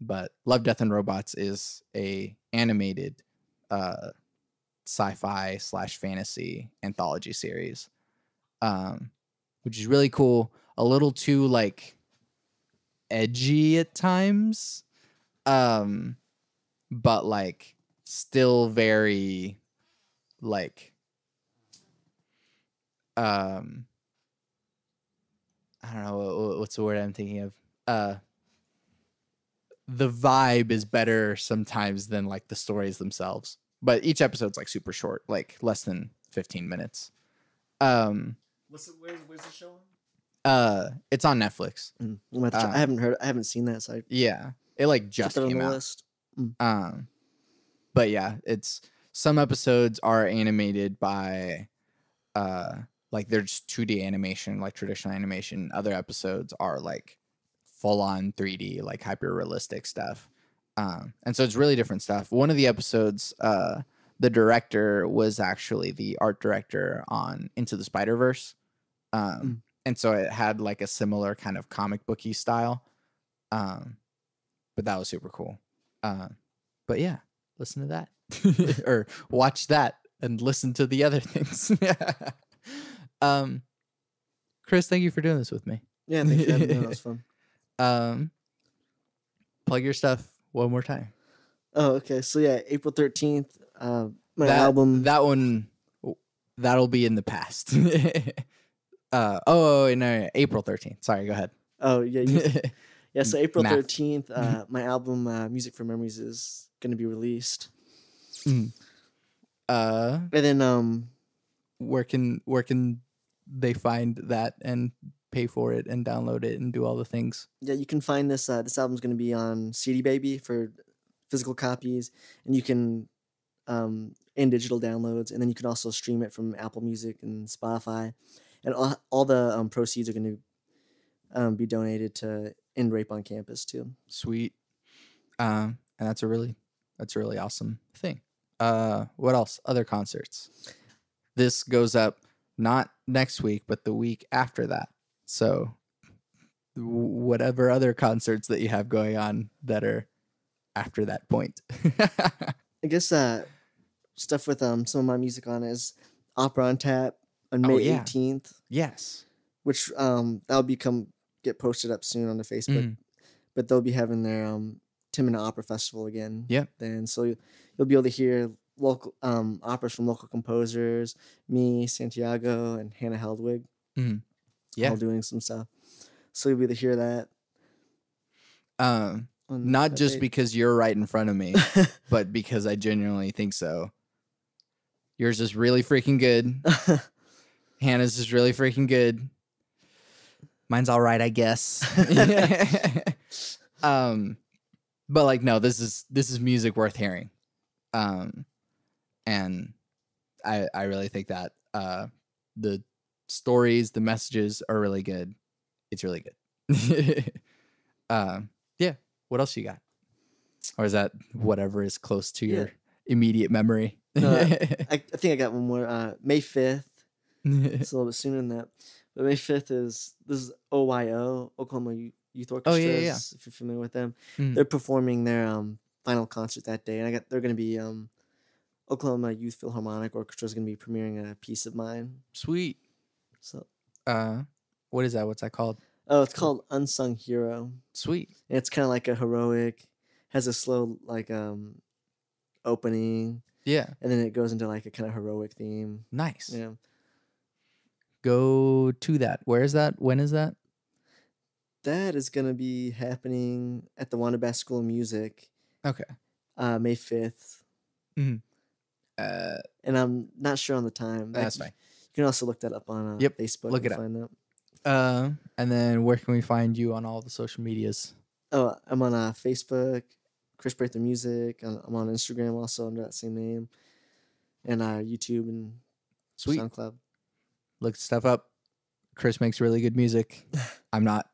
But Love, Death, and Robots is a animated sci-fi / fantasy anthology series, which is really cool. A little too like edgy at times, but like still very like I don't know what's the word I'm thinking of. The vibe is better sometimes than like the stories themselves. But each episode's like super short, like less than 15 minutes. Where's the show on? It's on Netflix. I haven't seen that, so it like just came out. List. But yeah, it's some episodes are animated by like they're just 2D animation, like traditional animation. Other episodes are like full on 3D, like hyper realistic stuff. And so it's really different stuff. One of the episodes, the director was actually the art director on Into the Spider-Verse. And so it had like a similar kind of comic booky style. But that was super cool. But yeah, listen to that or watch that and listen to the other things. Chris, thank you for doing this with me. Yeah, thank you. That was fun. Plug your stuff one more time. Oh, okay. So yeah, April 13th, my album. That one, that'll be in the past. No, April 13th. Sorry, go ahead. Oh, yeah. Yeah, so April 13th, my album, Music for Memories, is going to be released. And then, where can they find that and pay for it and download it and do all the things? Yeah, you can find this. This album's going to be on CD Baby for physical copies, and you can in digital downloads, and then you can also stream it from Apple Music and Spotify, and all the proceeds are going to be donated to End Rape on Campus too. Sweet, and that's a really awesome thing. What else? Other concerts. This goes up not next week, but the week after that. So whatever other concerts that you have going on that are after that point. I guess stuff with some of my music on is Opera on Tap on May 18th. Yes. Which that'll get posted up soon on the Facebook. But they'll be having their Tim and the Opera Festival again. Yep. Then so you'll be able to hear local operas from local composers, me, Santiago, and Hannah Heldwig. Yeah. All doing some stuff. So you'll be able to hear that. Not just because you're right in front of me, but because I genuinely think so. Yours is really freaking good. Hannah's is really freaking good. Mine's all right, I guess. But like, no, this is music worth hearing. And I really think that the stories, the messages are really good. It's really good. Yeah. What else you got? Or is that whatever is close to your immediate memory? No, I think I got one more. May 5th It's a little bit sooner than that. But May 5th this is OYO, Oklahoma Youth Orchestra. yeah. If you're familiar with them, Mm. they're performing their final concert that day, and they're going to be Oklahoma Youth Philharmonic Orchestra is going to be premiering a piece of mine. Sweet. So, what is that? What's that called? oh, it's called Unsung Hero. Sweet. And it's kind of like a heroic, has a slow like opening. Yeah. And then it goes into like a kind of heroic theme. Nice. Yeah. Go to that. Where is that? When is that? That is going to be happening at the Wandabash School of Music. Okay. May 5th. Mm-hmm. And I'm not sure on the time. That's fine. You can also look that up on Facebook. Look it up. Find that. And then where can we find you on all the social medias? Oh, I'm on Facebook, Chris Prather Music. I'm on Instagram also under that same name. And YouTube and SoundCloud. Look stuff up. Chris makes really good music. I'm not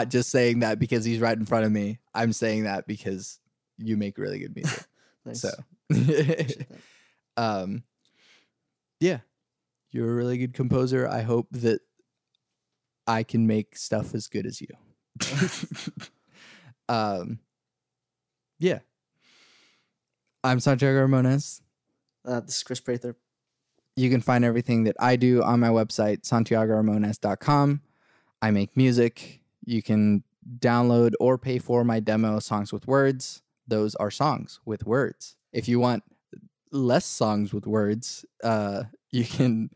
just saying that because he's right in front of me. I'm saying that because you make really good music. Nice. So, yeah, you're a really good composer. I hope that I can make stuff as good as you. Yeah. I'm Santiago Ramones. This is Chris Prather. You can find everything that I do on my website, santiagoramones.com. I make music. You can download or pay for my demo, Songs with Words. Those are songs with words. If you want less songs with words, you can,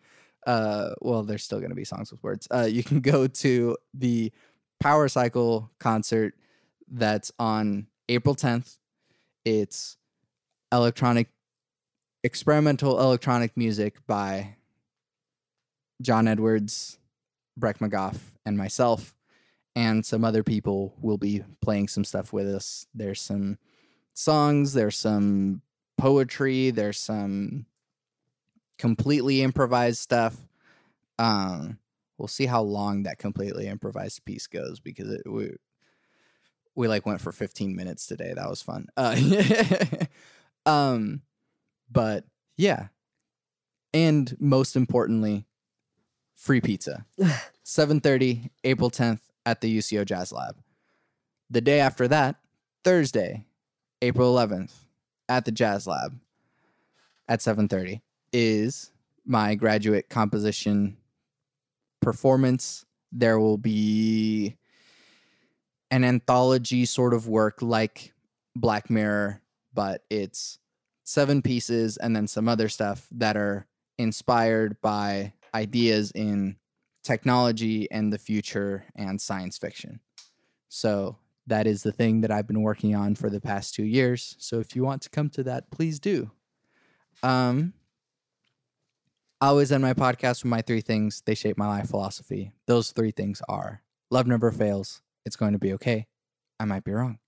there's still going to be songs with words. You can go to the Power Cycle concert that's on April 10th. It's experimental electronic music by John Edwards, Breck McGough, and myself, and some other people will be playing some stuff with us. There's some songs, there's some poetry, there's some completely improvised stuff. We'll see how long that completely improvised piece goes because we like went for 15 minutes today. That was fun. But yeah. And most importantly, free pizza. 7:30, April 10th at the UCO Jazz Lab. The day after that, Thursday, April 11th at the Jazz Lab at 7:30 is my graduate composition performance. There will be an anthology sort of work like Black Mirror, but it's 7 pieces and then some other stuff that are inspired by ideas in technology and the future and science fiction. So that is the thing that I've been working on for the past 2 years. So if you want to come to that, please do. I always end my podcast with my 3 things. They shape my life philosophy. Those 3 things are: love never fails. It's going to be okay. I might be wrong.